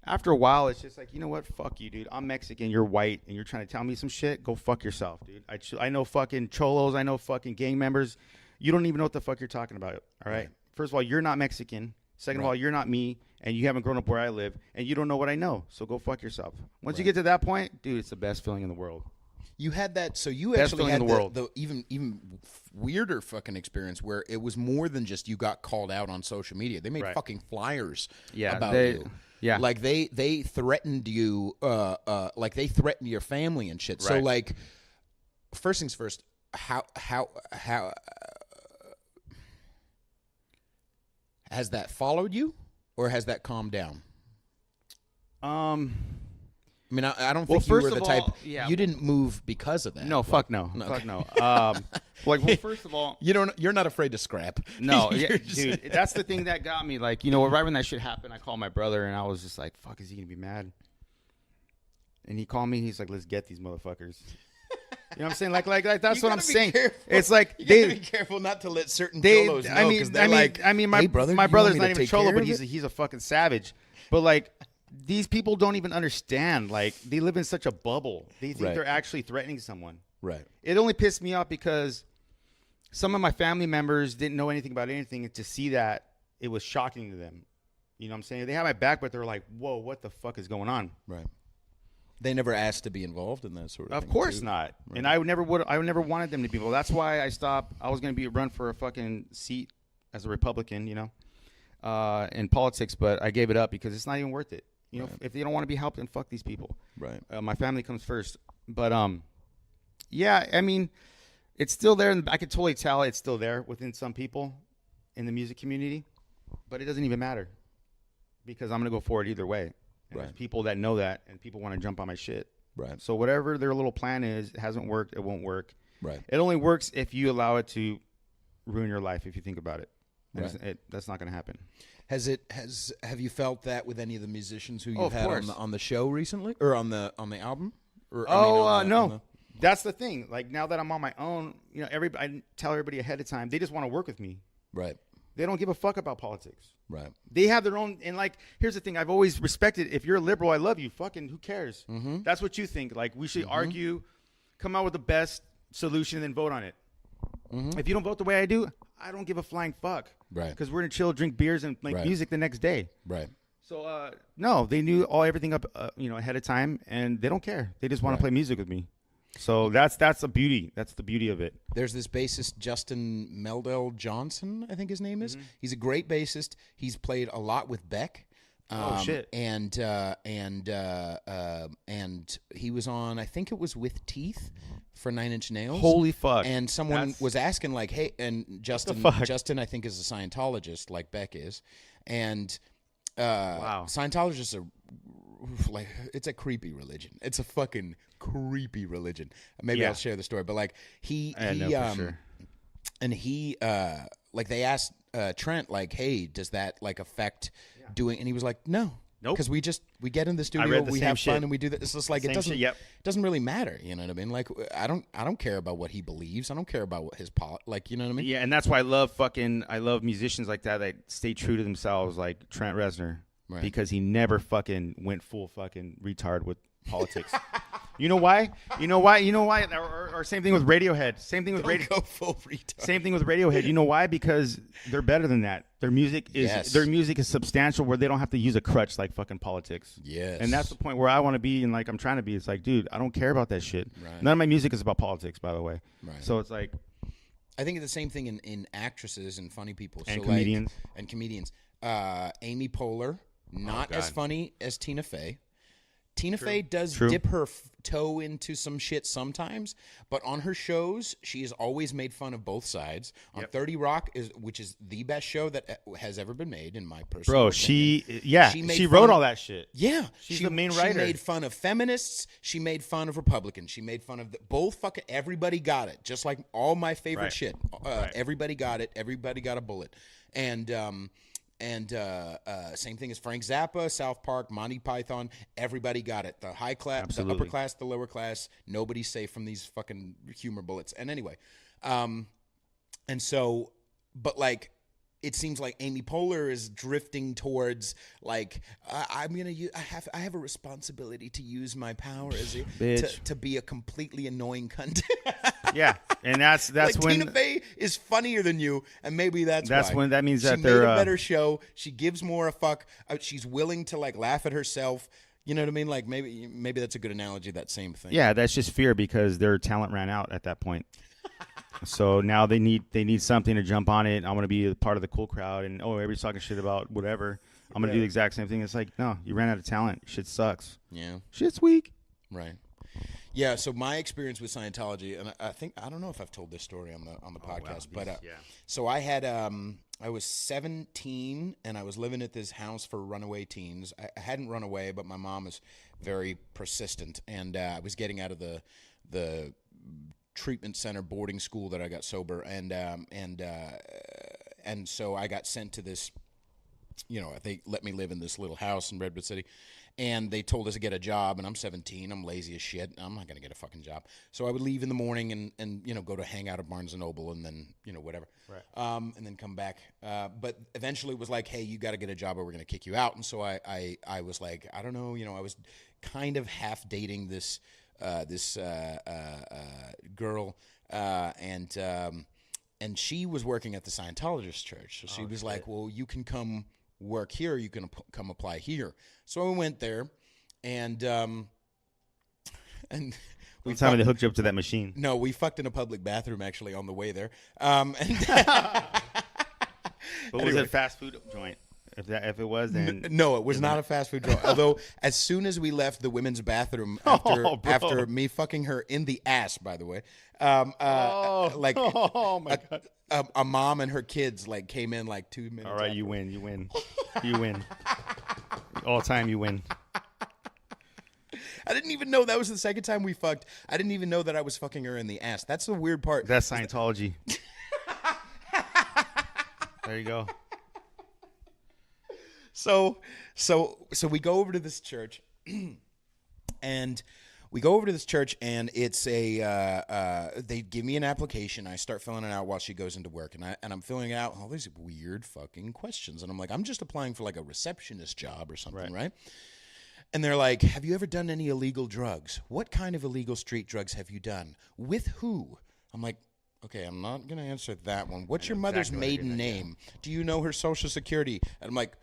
After a while, it's just like, you know what? Fuck you, dude. I'm Mexican. You're white, and you're trying to tell me some shit. Go fuck yourself, dude. I know fucking cholos. I know fucking gang members. You don't even know what the fuck you're talking about, all right? First of all, you're not Mexican. Second of all, you're not me, and you haven't grown up where I live, and you don't know what I know. So go fuck yourself. Once you get to that point, dude, it's the best feeling in the world. You had that, so you Best actually feeling had in the world. the even weirder fucking experience where it was more than just you got called out on social media. They made fucking flyers about you. Yeah, like they threatened you, like they threatened your family and shit. So like, first things first, how has that followed you, or has that calmed down? I mean, I don't think you were the type. You didn't move because of that. No, fuck no. Fuck no. Like, well, first of all, you're not afraid to scrap. No, yeah, dude, that's the thing that got me. Like, you know, right when that shit happened, I called my brother, and I was just like, "Fuck, is he gonna be mad?" And he called me. He's like, "Let's get these motherfuckers." You know what I'm saying? Like that's what I'm saying. Careful. It's like you gotta be careful not to let certain cholos know. My brother's not even cholo, but he's a fucking savage. But like, these people don't even understand. Like, they live in such a bubble. They think they're actually threatening someone. Right. It only pissed me off because some of my family members didn't know anything about anything, and to see that, it was shocking to them. You know what I'm saying? They had my back, but they're like, "Whoa, what the fuck is going on?" Right. They never asked to be involved in that sort of thing. Of course not. Right. And I never wanted them to be involved. That's why I stopped. I was going to run for a fucking seat as a Republican, you know, in politics, but I gave it up because it's not even worth it. You know, if they don't want to be helped, then fuck these people. Right. My family comes first. But yeah, I mean, it's still there, and I could totally tell it's still there within some people in the music community, but it doesn't even matter because I'm going to go forward either way. And there's people that know that, and people want to jump on my shit. Right. So whatever their little plan is, it hasn't worked. It won't work. Right. It only works if you allow it to ruin your life. If you think about it, Right. That's not going to happen. Have you felt that with any of the musicians who you've of had course. on the show recently, or on the album? Or, No. That's the thing. Like now that I'm on my own, I tell everybody ahead of time. They just want to work with me. Right. They don't give a fuck about politics. Right. They have their own. And like, here's the thing. I've always respected. If you're a liberal, I love you. Fucking who cares? Mm-hmm. That's what you think. Like we should argue, come out with the best solution, and then vote on it. Mm-hmm. If you don't vote the way I do, I don't give a flying fuck. Right. Because we're gonna chill, drink beers, and make music the next day. Right. So no, they knew everything up ahead of time, and they don't care. They just want to play music with me. So that's a beauty. That's the beauty of it. There's this bassist, Justin Meldell Johnson, I think his name is. He's a great bassist. He's played a lot with Beck. Shit. And he was on, I think it was With Teeth for 9 Inch Nails. Holy fuck. And someone was asking like, hey, and Justin I think is a Scientologist like Beck is. And wow. Scientologists are like, it's a creepy religion. It's a fucking creepy religion. Maybe I'll share the story, but like he for sure. And he like they asked Trent like, hey, does that like affect doing? And he was like, no. Nope. Because we get in the studio, we have fun, and we do that. It's just like it doesn't. Yep. It doesn't really matter. You know what I mean? Like I don't care about what he believes. I don't care about what his like. You know what I mean? Yeah, and that's why I love musicians like that stay true to themselves, like Trent Reznor, because he never fucking went full fucking retard with politics. You know why? Or same thing with Radiohead. Go full retard. Same thing with Radiohead. You know why? Because they're better than that. Their music is substantial, where they don't have to use a crutch like fucking politics. Yes. And that's the point where I want to be, and like I'm trying to be. It's like, dude, I don't care about that shit. Right. None of my music is about politics, by the way. Right. So it's like, I think it's the same thing in actresses and funny people. And so comedians. Amy Poehler, not as funny as Tina Fey. Tina Fey does True. dip her toe into some shit sometimes, but on her shows, she has always made fun of both sides. On 30 Rock, which is the best show that has ever been made, in my personal opinion. She wrote all that shit. Yeah. She's the main writer. She made fun of feminists. She made fun of Republicans. She made fun of both fucking, everybody got it. Just like all my favorite shit. Everybody got it. Everybody got a bullet. And same thing as Frank Zappa, South Park, Monty Python. Everybody got it. The high class, the upper class, the lower class. Nobody's safe from these fucking humor bullets. And anyway, and so, but like, it seems like Amy Poehler is drifting towards like I have a responsibility to use my power to be a completely annoying cunt. Yeah, and that's like when Tina Fey is funnier than you, and maybe that's why. when that means she that made they're a better show. She gives more a fuck. She's willing to like laugh at herself. You know what I mean? Like maybe that's a good analogy. That same thing. Yeah, that's just fear because their talent ran out at that point. So now they need something to jump on it. I'm gonna be a part of the cool crowd, and everybody's talking shit about whatever. I'm gonna do the exact same thing. It's like, no, you ran out of talent. Shit sucks. Yeah. Shit's weak. Right. Yeah. So my experience with Scientology, and I don't know if I've told this story on the podcast, but so I had I was 17 and I was living at this house for runaway teens. I hadn't run away, but my mom is very persistent, and I was getting out of the treatment center boarding school that I got sober, and so I got sent to this, they let me live in this little house in Redwood City, and they told us to get a job, and I'm 17, I'm lazy as shit, I'm not gonna get a fucking job. So I would leave in the morning and go to hang out at Barnes & Noble, and then whatever, right. And then come back, but eventually it was like, hey, you got to get a job or we're gonna kick you out. And so I was like, I don't know, I was kind of half dating this girl, and she was working at the Scientologist church. So she was like, well, you can come work here. You can come apply here. So I went there, and we time they hooked you up to that machine. No, we fucked in a public bathroom actually on the way there. But was it a fast food joint? If it was, then no, it was not a fast food joint. Although, as soon as we left the women's bathroom after me fucking her in the ass, by the way, oh my god, a mom and her kids like came in like 2 minutes. All right, you win. All time, you win. I didn't even know that was the second time we fucked. I didn't even know that I was fucking her in the ass. That's the weird part. That's Scientology. There you go. So we go over to this church, and it's they give me an application. I start filling it out while she goes into work, and I'm filling out all these weird fucking questions, and I'm like, I'm just applying for like a receptionist job or something, right? And they're like, have you ever done any illegal drugs? What kind of illegal street drugs have you done? With who? I'm like, okay, I'm not going to answer that one. What's your mother's maiden name? Do you know her social security? And I'm like,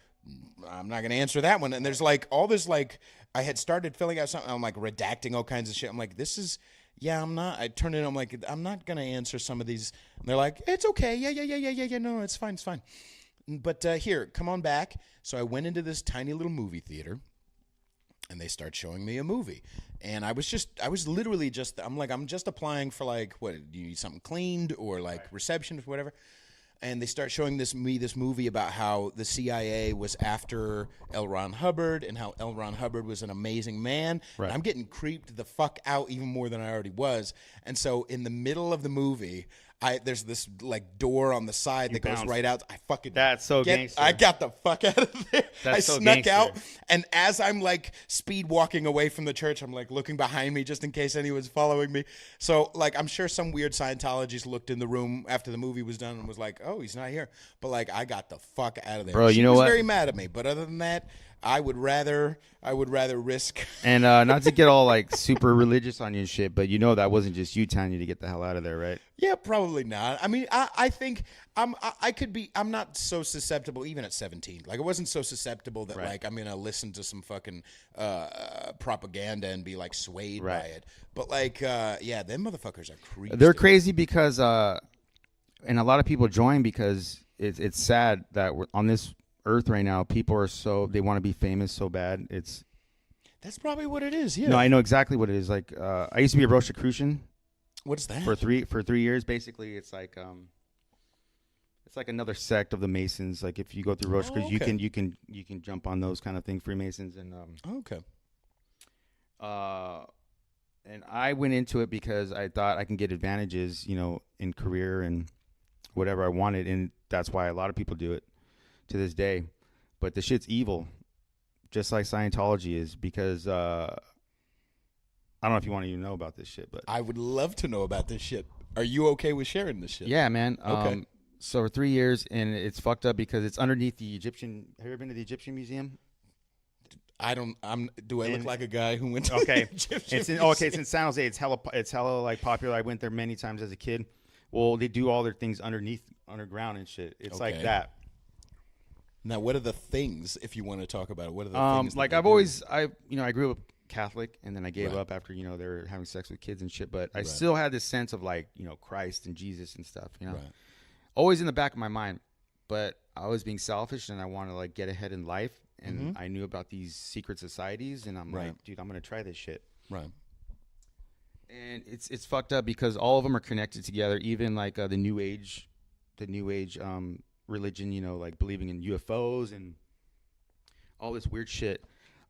I'm not going to answer that one. And there's like all this, like, I had started filling out something. I'm like redacting all kinds of shit. I'm like, I'm not. I turn it, I'm like, I'm not going to answer some of these. And they're like, it's okay. Yeah. No, it's fine. But here, come on back. So I went into this tiny little movie theater. And they start showing me a movie. And I'm just applying for like, what, do you need something cleaned or like reception or whatever? And they start showing this movie about how the CIA was after L. Ron Hubbard and how L. Ron Hubbard was an amazing man. Right. I'm getting creeped the fuck out even more than I already was. And so in the middle of the movie, there's this like door on the side that goes right out. That's so gangster. I got the fuck out of there. I snuck gangster. out, and as I'm like speed walking away from the church, I'm like looking behind me just in case anyone's following me. So like I'm sure some weird Scientologist looked in the room after the movie was done and was like, "Oh, he's not here." But like I got the fuck out of there. Bro, she you know was what? very mad at me, but other than that, I would rather risk. And not to get all like super religious on you and shit, but you know that wasn't just you telling you to get the hell out of there, right? Yeah, probably not. I mean, I think I'm not so susceptible even at 17. Like I wasn't so susceptible that like I'm gonna listen to some fucking propaganda and be like swayed by it. But like, yeah, them motherfuckers are creeps. They're crazy because, and a lot of people join because it's sad that we're on this earth right now. People are they want to be famous so bad. That's probably what it is. Yeah. No, I know exactly what it is. Like, I used to be a Rosicrucian. What's that? For 3 years, basically, it's like another sect of the Masons. Like if you go through Rosicrucians, you can jump on those kind of things, Freemasons, and okay. And I went into it because I thought I can get advantages, in career and whatever I wanted, and that's why a lot of people do it to this day. But the shit's evil, just like Scientology is, because I don't know if you want to even know about this shit, but I would love to know about this shit. Are you okay with sharing this shit? Yeah, man. Okay. So for 3 years, and it's fucked up because it's underneath the Egyptian. Have you ever been to the Egyptian Museum? Do I look like a guy who went to the Egyptian Museum? It's in San Jose. It's hella like popular. I went there many times as a kid. Well, they do all their things underground and shit. It's like that. Now, what are the things, if you want to talk about it? What are the things? Like I grew up Catholic, and then I gave up after, they were having sex with kids and shit. But I still had this sense of like, Christ and Jesus and stuff, always in the back of my mind. But I was being selfish, and I wanted to like get ahead in life. And I knew about these secret societies, and I'm like, dude, I'm going to try this shit. Right. And it's fucked up because all of them are connected together. Even like the New Age religion, like believing in UFOs and all this weird shit.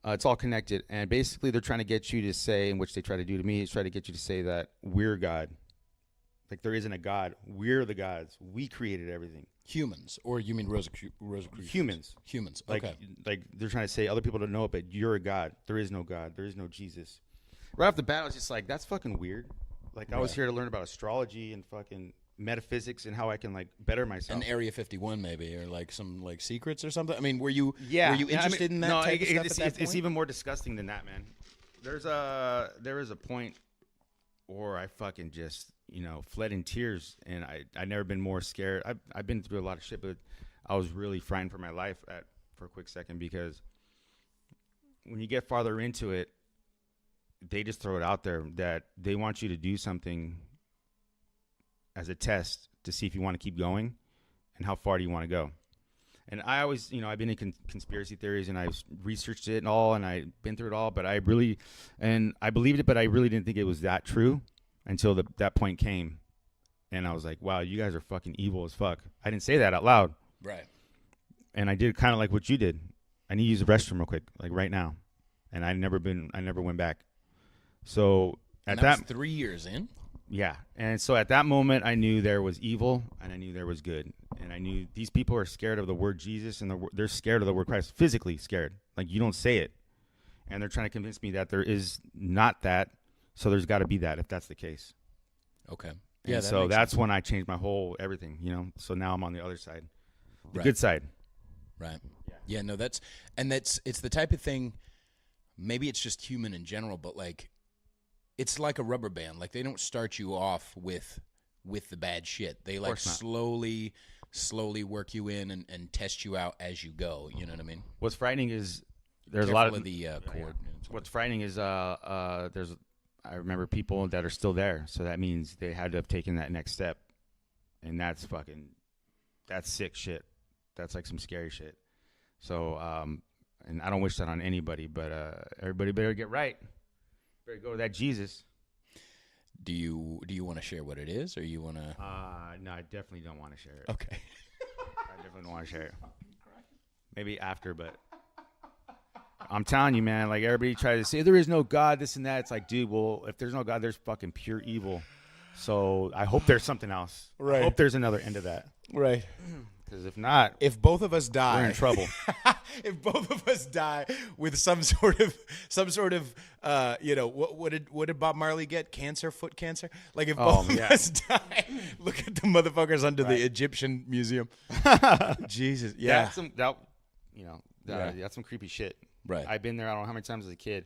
It's all connected. And basically they're trying to get you to say, and which they try to do to me, is try to get you to say that we're God. Like there isn't a God. We're the gods. We created everything. Humans, or you mean Rosicrucians? Humans. Okay. Like they're trying to say other people don't know it, but you're a God. There is no God. There is no Jesus. Right off the bat, I was just like, that's fucking weird. Like I was here to learn about astrology and fucking metaphysics and how I can like better myself. An Area 51 maybe, or like some like secrets or something. I mean, were you interested in that type of stuff at that point? It's even more disgusting than that, man. There is a point where I fucking just fled in tears, and I never been more scared. I've been through a lot of shit, but I was really frightened for my life for a quick second, because when you get farther into it, they just throw it out there that they want you to do something as a test to see if you want to keep going and how far do you want to go. And I always, I've been in conspiracy theories, and I've researched it and all, and I've been through it all, but I believed it, but I really didn't think it was that true until that point came. And I was like, wow, you guys are fucking evil as fuck. I didn't say that out loud. Right. And I did kind of like what you did. I need to use the restroom real quick, like right now. And I never went back. So And at that was that 3 years in. yeah, and so at that moment, I knew there was evil, and I knew there was good, and I knew these people are scared of the word Jesus, and they're scared of the word Christ, physically scared. Like, you don't say it, and they're trying to convince me that there is not that, so there's got to be that if that's the case. Okay. Yeah. So that's when I changed my whole everything. So now I'm on the other side, the good side. Right. Yeah. No, it's the type of thing. Maybe it's just human in general, but like. It's like a rubber band. Like, they don't start you off with the bad shit. They like slowly work you in and test you out as you go. You know what I mean? What's frightening is there's Careful a lot of the cord. What's frightening is I remember people that are still there. So that means they had to have taken that next step, and that's sick shit. That's like some scary shit. So and I don't wish that on anybody, but everybody better get right. Better go to that Jesus. Do you want to share what it is, or you want to? No, I definitely don't want to share it. Okay. I definitely don't want to share it. Maybe after, but I'm telling you, man. Like, everybody tries to say there is no God, this and that. It's like, dude, well, if there's no God, there's fucking pure evil. So I hope there's something else. Right. I hope there's another end of that. Right. Because if not, if both of us die, we're in trouble. If both of us die with some sort of what did Bob Marley get? Cancer, foot cancer? Like, if both of us die, look at the motherfuckers under the Egyptian museum. Jesus, yeah. That's some creepy shit. Right. I've been there I don't know how many times as a kid,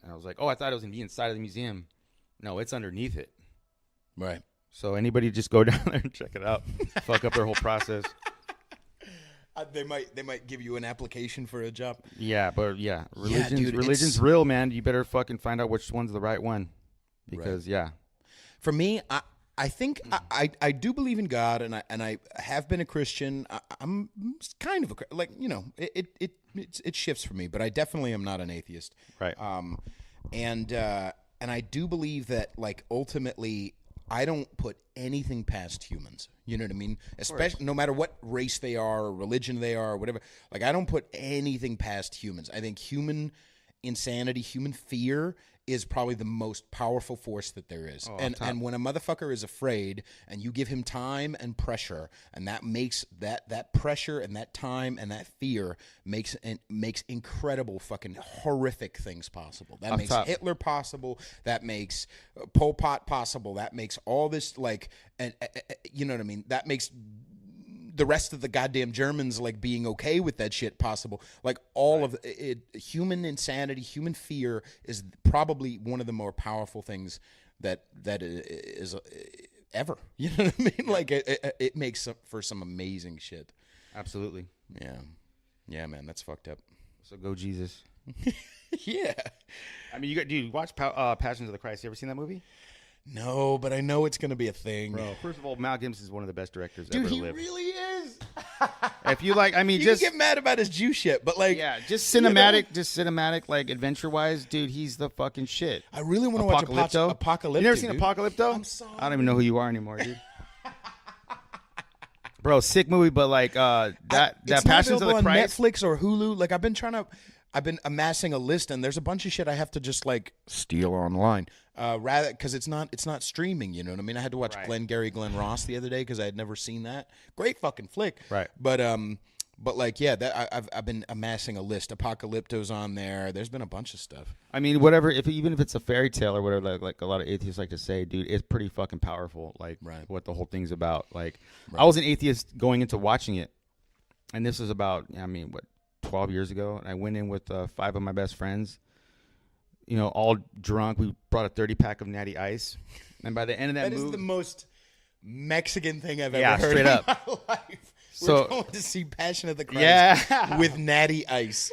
and I was like, oh, I thought it was in the inside of the museum. No, it's underneath it. Right. So anybody just go down there and check it out. Fuck up their whole process. They might give you an application for a job. Yeah, but religion's real, man. You better fucking find out which one's the right one, because For me, I think I do believe in God, and I have been a Christian. I'm kind of it shifts for me, but I definitely am not an atheist. Right. And I do believe that, like, ultimately, I don't put anything past humans. You know what I mean? Especially no matter what race they are or religion they are or whatever. Like, I don't put anything past humans. I think human insanity, human fear is probably the most powerful force that there is. And when a motherfucker is afraid and you give him time and pressure, and that makes that pressure and that time and that fear makes incredible fucking horrific things possible. That makes Hitler possible. That makes Pol Pot possible. That makes all this, like, and you know what I mean? That makes the rest of the goddamn Germans, like, being okay with that shit possible. Like, all of it, human insanity, human fear is probably one of the more powerful things that is ever. You know what I mean? Like, it makes for some amazing shit. Absolutely. Yeah, man, that's fucked up. So go Jesus. Yeah. I mean, you watch Passions of the Christ. You ever seen that movie? No, but I know it's going to be a thing. Bro, first of all, Mel Gibson is one of the best directors ever to live. Dude, he really is. If you like, I mean, you just can get mad about his Jew shit, but, like, just cinematic, like, adventure-wise, dude, he's the fucking shit. I really want to watch Apocalypto. You never seen Apocalypto? I'm sorry. I don't even know who you are anymore, dude. Bro, sick movie, but, like, that Passions of the Christ on Netflix or Hulu. Like, I've been amassing a list, and there's a bunch of shit I have to just, like, steal online. Rather, because it's not streaming. You know what I mean? I had to watch Glenn Ross the other day because I had never seen that. Great fucking flick. Right. But like, yeah, that I've been amassing a list. Apocalypto's on there. There's been a bunch of stuff. I mean, whatever. Even if it's a fairy tale or whatever, like a lot of atheists like to say, dude, it's pretty fucking powerful. Like, what the whole thing's about. Like, I was an atheist going into watching it, and this was about 12 years ago. And I went in with 5 of my best friends. You know, all drunk. We brought a 30-pack of Natty Ice, and by the end of that movie, is the most Mexican thing I've ever heard straight in up. my life. So, we're going to see Passion of the Christ with Natty Ice.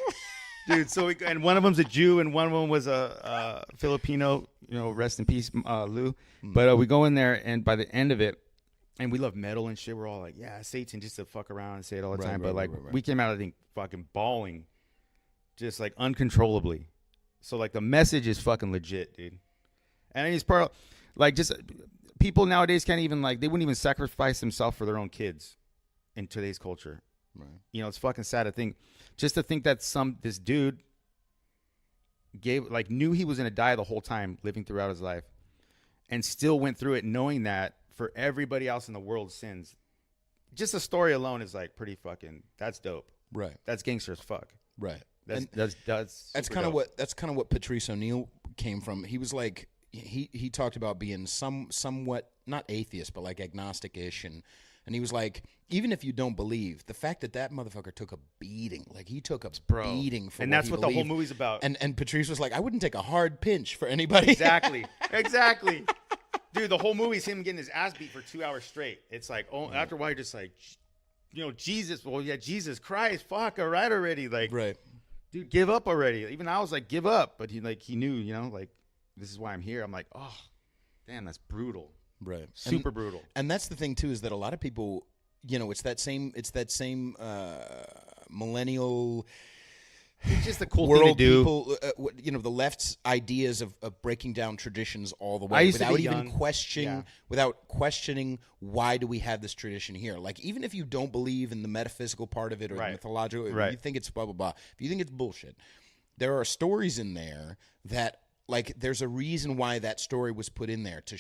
Dude, and one of them's a Jew and one of them was a Filipino, rest in peace, Lou. But we go in there, and by the end of it, and we love metal and shit, we're all like, yeah, Satan, just to fuck around and say it all the time. But we came out of the thing fucking bawling, just like uncontrollably. So, like, the message is fucking legit, dude. And it's part of, like, just people nowadays can't even, like, they wouldn't even sacrifice themselves for their own kids in today's culture. Right. It's fucking sad to think that this dude knew he was going to die the whole time living throughout his life and still went through it knowing that for everybody else in the world's sins. Just the story alone is like pretty fucking, that's dope. Right. That's gangster as fuck. Right. That's kind of what Patrice O'Neill came from. He was like, he talked about being somewhat not atheist, but like agnostic-ish, and he was like, even if you don't believe, the fact that motherfucker took a beating, like he took a beating for, and that's what the whole movie's about. And Patrice was like, I wouldn't take a hard pinch for anybody. Exactly. Dude, the whole movie is him getting his ass beat for 2 hours straight. It's like, after a while, you're just like, Jesus. Well, yeah, Jesus Christ, fuck, all right already. Like, right. Dude, give up already. Even I was like, give up. But he knew, like, this is why I'm here. I'm like, oh, damn, that's brutal. Right. Super brutal. And that's the thing too, is that a lot of people, it's that same millennial. It's just the cool world thing to do. People, the left's ideas of breaking down traditions all the way without even questioning why do we have this tradition here. Like, even if you don't believe in the metaphysical part of it or the mythological, if you think it's blah, blah, blah, if you think it's bullshit, there are stories in there that, like, there's a reason why that story was put in there to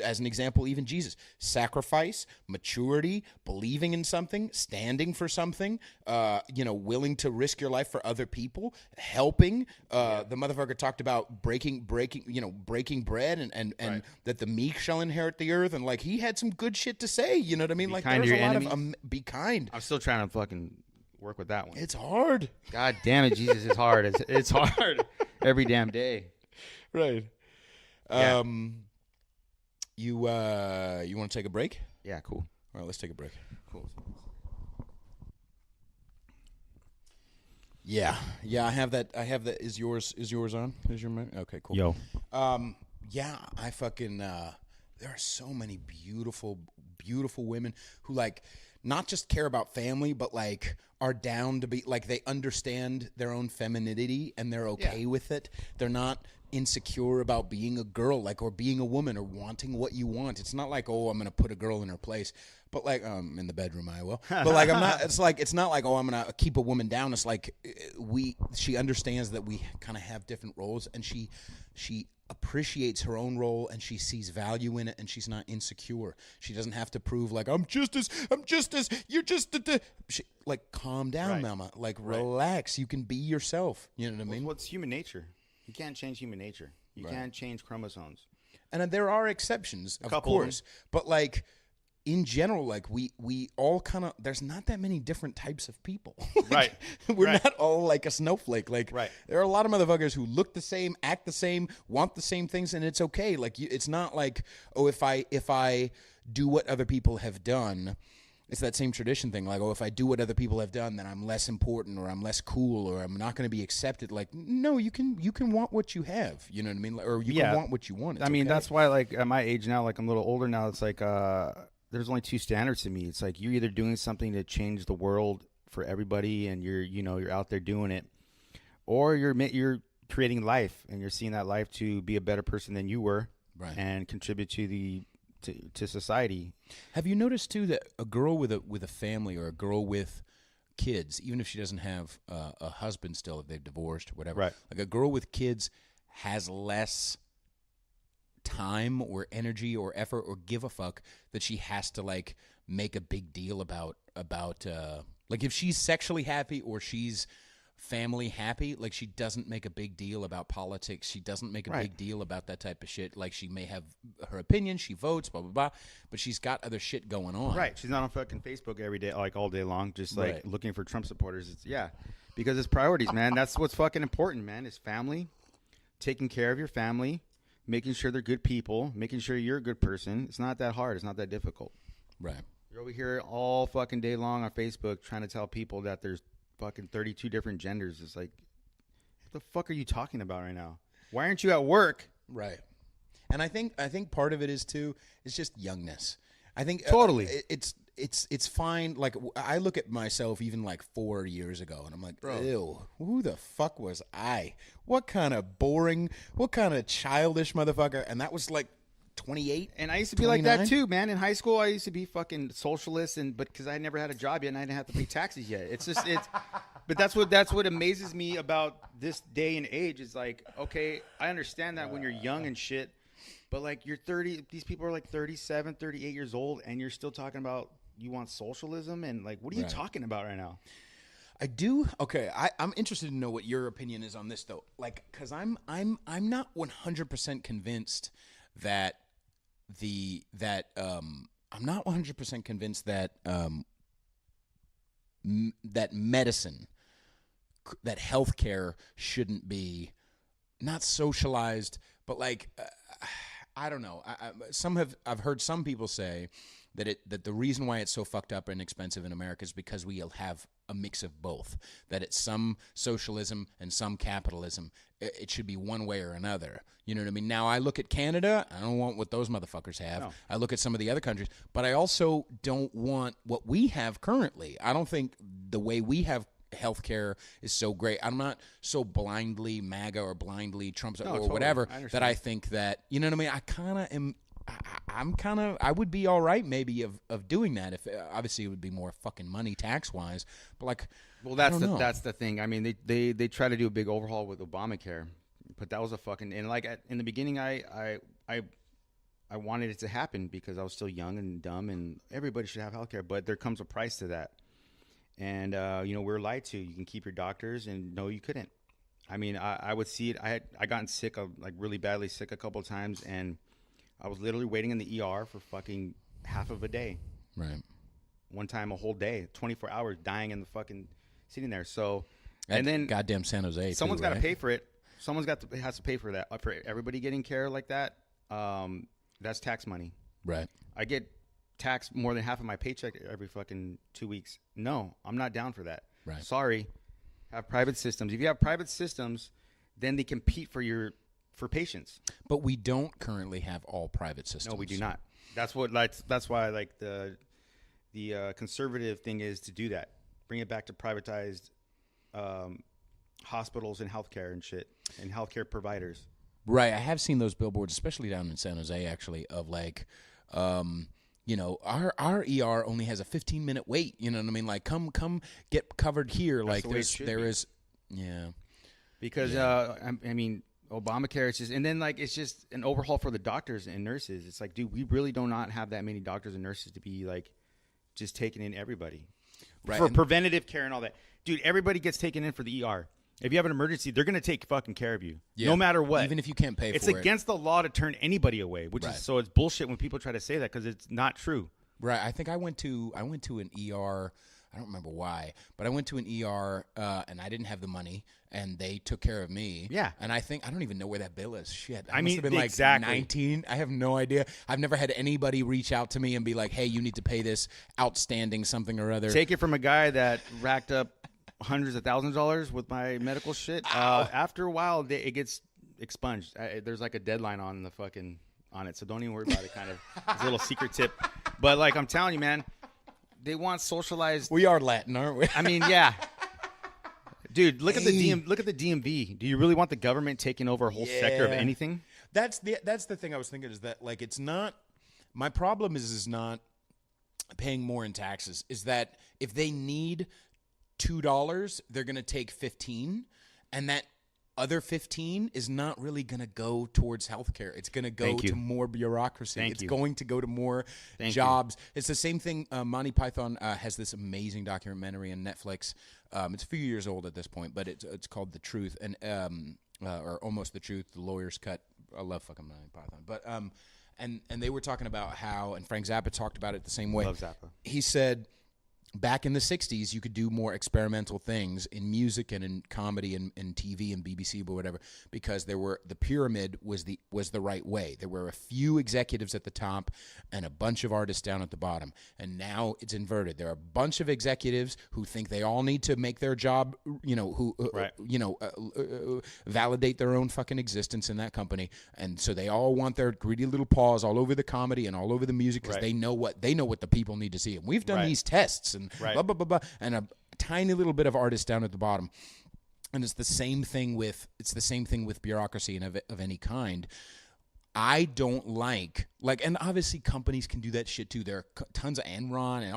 as an example, even Jesus, sacrifice, maturity, believing in something, standing for something, willing to risk your life for other people, helping. The motherfucker talked about breaking bread and that the meek shall inherit the earth. And like, he had some good shit to say. You know what I mean? Like, there's a lot of be kind. I'm still trying to fucking work with that one. It's hard. God damn it, Jesus is hard. It's hard every damn day. Right. Yeah. You want to take a break? Yeah, cool. All right, let's take a break. Cool. Yeah, I have that. Is yours on? Is your mic? Okay, cool. Yo. Yeah, I fucking. There are so many beautiful women who, like, not just care about family, but like are down to be, like, they understand their own femininity and they're okay with it. They're not insecure about being a girl, like, or being a woman, or wanting what you want. It's not like, oh, I'm gonna put a girl in her place, but like, in the bedroom I will, but like, I'm not. It's not like, oh, I'm gonna keep a woman down. It's like, she understands that we kind of have different roles, and she appreciates her own role, and she sees value in it, and she's not insecure. She doesn't have to prove, like, I'm just as you're just like, calm down, mama. Like, relax. You can be yourself. You know what I mean? Well, it's human nature. You can't change human nature. You can't change chromosomes. And there are exceptions, of course. But, like, in general, like, we all kind of, there's not that many different types of people. Like, we're not all like a snowflake. Like, there are a lot of motherfuckers who look the same, act the same, want the same things, and it's okay. Like, it's not like, oh, if I do what other people have done, it's that same tradition thing. Like, oh, if I do what other people have done, then I'm less important, or I'm less cool, or I'm not going to be accepted. Like, no, you can want what you have. You know what I mean? Or you can want what you want. It's okay. That's why, like, at my age now, like, I'm a little older now, it's like, there's only two standards to me. It's like, you're either doing something to change the world for everybody, and you're out there doing it, or you're creating life, and you're seeing that life to be a better person than you were, and contribute to society. Have you noticed too that a girl with a family, or a girl with kids, even if she doesn't have a husband still, if they've divorced or whatever, like, a girl with kids has less time or energy or effort or give a fuck that she has to, like, make a big deal about like, if she's sexually happy or she's family happy, like, she doesn't make a big deal about politics. She doesn't make a big deal about that type of shit. Like, she may have her opinion, she votes, blah, blah, blah, but she's got other shit going on. Right. She's not on fucking Facebook every day, like, all day long, just like looking for Trump supporters. Because it's priorities, man. That's what's fucking important, man. Is family, taking care of your family, making sure they're good people, making sure you're a good person. It's not that hard. It's not that difficult. Right. You're over here all fucking day long on Facebook trying to tell people that there's fucking 32 different genders. It's like, what the fuck are you talking about right now? Why aren't you at work? Right. And I think part of it is too, it's just youngness. I think totally it's fine. Like, I look at myself even like 4 years ago, and I'm like, ew, who the fuck was I? What kind of boring, what kind of childish motherfucker? And that was like 28. And I used to be 29? Like that too, man. In high school, I used to be fucking socialist, but because I never had a job yet and I didn't have to pay taxes yet. It's just But that's what amazes me about this day and age is like, okay, I understand that when you're young and shit, but like you're 30, these people are like 37, 38 years old, and you're still talking about you want socialism, and like, what are you talking about right now? I do. Okay, I'm interested to know what your opinion is on this though. Like, because I'm not 100% convinced that I'm not 100% convinced that that medicine, that healthcare shouldn't be not socialized, but like I don't know. I've heard some people say that the reason why it's so fucked up and expensive in America is because we have a mix of both. That it's some socialism and some capitalism. It should be one way or another. You know what I mean? Now I look at Canada. I don't want what those motherfuckers have. No. I look at some of the other countries, but I also don't want what we have currently. I don't think the way we have healthcare is so great. I'm not so blindly MAGA or blindly Trump or totally. Whatever that I think that, you know what I mean? I kind of am. I would be all right maybe of doing that if obviously it would be more fucking money tax wise, but like, well, that's the thing. I mean, they try to do a big overhaul with Obamacare, but that was a fucking, and like in the beginning, I wanted it to happen because I was still young and dumb, and everybody should have healthcare, but there comes a price to that, and you know, we're lied to. You can keep your doctors, and no, you couldn't. I mean, I would see it. I gotten sick, like really badly sick a couple of times, and I was literally waiting in the ER for fucking half of a day. Right. One time, a whole day, 24 hours, dying in the fucking sitting there. So, and then goddamn San Jose. Someone's got to pay for it. Someone's has to pay for that. For everybody getting care like that, that's tax money. Right. I get taxed more than half of my paycheck every fucking 2 weeks. No, I'm not down for that. Right. Sorry. Have private systems. If you have private systems, then they compete for patients. But we don't currently have all private systems. No, we do not. That's why like the conservative thing is to do that. Bring it back to privatized hospitals and healthcare and shit, and healthcare providers. Right. I have seen those billboards, especially down in San Jose, actually, of like, you know, our ER only has a 15-minute wait. You know what I mean? Like, come get covered here. That's like there is, yeah. Because I mean, Obamacare, it's just an overhaul for the doctors and nurses. It's like, dude, we really do not have that many doctors and nurses to be like just taking in everybody. Right. For preventative care and all that. Dude, everybody gets taken in for the ER. If you have an emergency, they're going to take fucking care of you. Yeah. No matter what. Even if you can't pay for it. It's against the law to turn anybody away, which is, so it's bullshit when people try to say that because it's not true. Right. I think I went to an ER. I don't remember why, but I went to an ER and I didn't have the money, and they took care of me. Yeah. And I don't even know where that bill is. Shit. I mean, must have been like 19. I have no idea. I've never had anybody reach out to me and be like, hey, you need to pay this outstanding something or other. Take it from a guy that racked up hundreds of thousands of dollars with my medical shit. After a while, it gets expunged. There's like a deadline on it, so don't even worry about it. Kind of, it's a little secret tip. But like I'm telling you, man. They want socialized. We are Latin, aren't we? I mean, yeah. Dude, look at the DMV. Do you really want the government taking over a whole sector of anything? That's the thing I was thinking, is that like it's not. My problem is not paying more in taxes. Is that if they need $2, they're going to take 15, and that other 15 is not really going to go towards healthcare. It's going to go to more bureaucracy. It's going to go to more jobs. It's the same thing. Monty Python has this amazing documentary on Netflix. It's a few years old at this point, but it's called The Truth, and or Almost the Truth, the lawyer's cut. I love fucking Monty Python. But and they were talking about how, and Frank Zappa talked about it the same way. Love Zappa. He said, back in the 60s, you could do more experimental things in music and in comedy and TV and BBC or whatever, because the pyramid was the right way. There were a few executives at the top and a bunch of artists down at the bottom. And now it's inverted. There are a bunch of executives who think they all need to make their job, validate their own fucking existence in that company. And so they all want their greedy little paws all over the comedy and all over the music because they know what the people need to see. And we've done these tests and blah, blah, blah, blah, and a tiny little bit of artists down at the bottom. And it's the same thing with bureaucracy and of any kind. I don't like, and obviously companies can do that shit too. There are tons of Enron and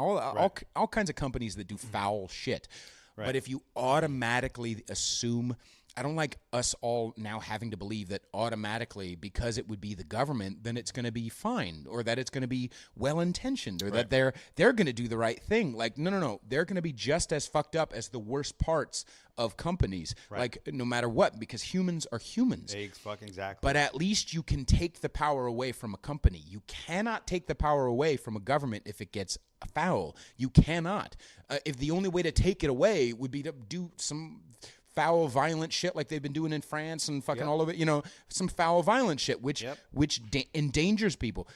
all kinds of companies that do foul shit. Right. But if you automatically assume, I don't like us all now having to believe that automatically, because it would be the government, then it's going to be fine, or that it's going to be well-intentioned, or that they're going to do the right thing. Like, no. They're going to be just as fucked up as the worst parts of companies, like no matter what, because humans are humans. Exactly. But at least you can take the power away from a company. You cannot take the power away from a government if it gets foul. You cannot. If the only way to take it away would be to do some foul, violent shit like they've been doing in France and fucking all over, some foul, violent shit, which endangers people.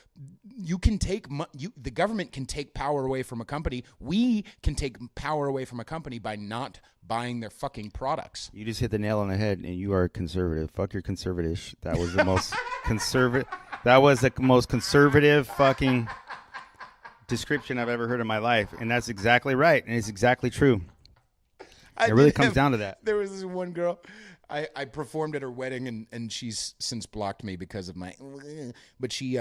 You can take the government can take power away from a company. We can take power away from a company by not buying their fucking products. You just hit the nail on the head, and you are conservative. Fuck your conservatish. That was the most conservative. That was the most conservative fucking description I've ever heard in my life, and that's exactly right, and it's exactly true. It really comes down to that. There was this one girl, I performed at her wedding, and she's since blocked me because of my. But she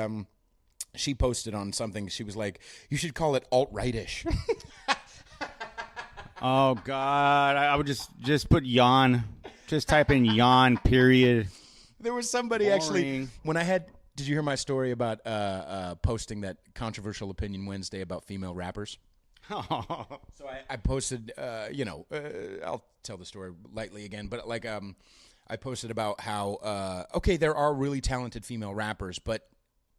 posted on something. She was like, "You should call it alt-rightish." Oh God! I would just put yawn. Just type in yawn. Period. There was somebody actually when I had. Did you hear my story about posting that controversial opinion Wednesday about female rappers? So I posted, I'll tell the story lightly again, but like I posted about how, there are really talented female rappers, but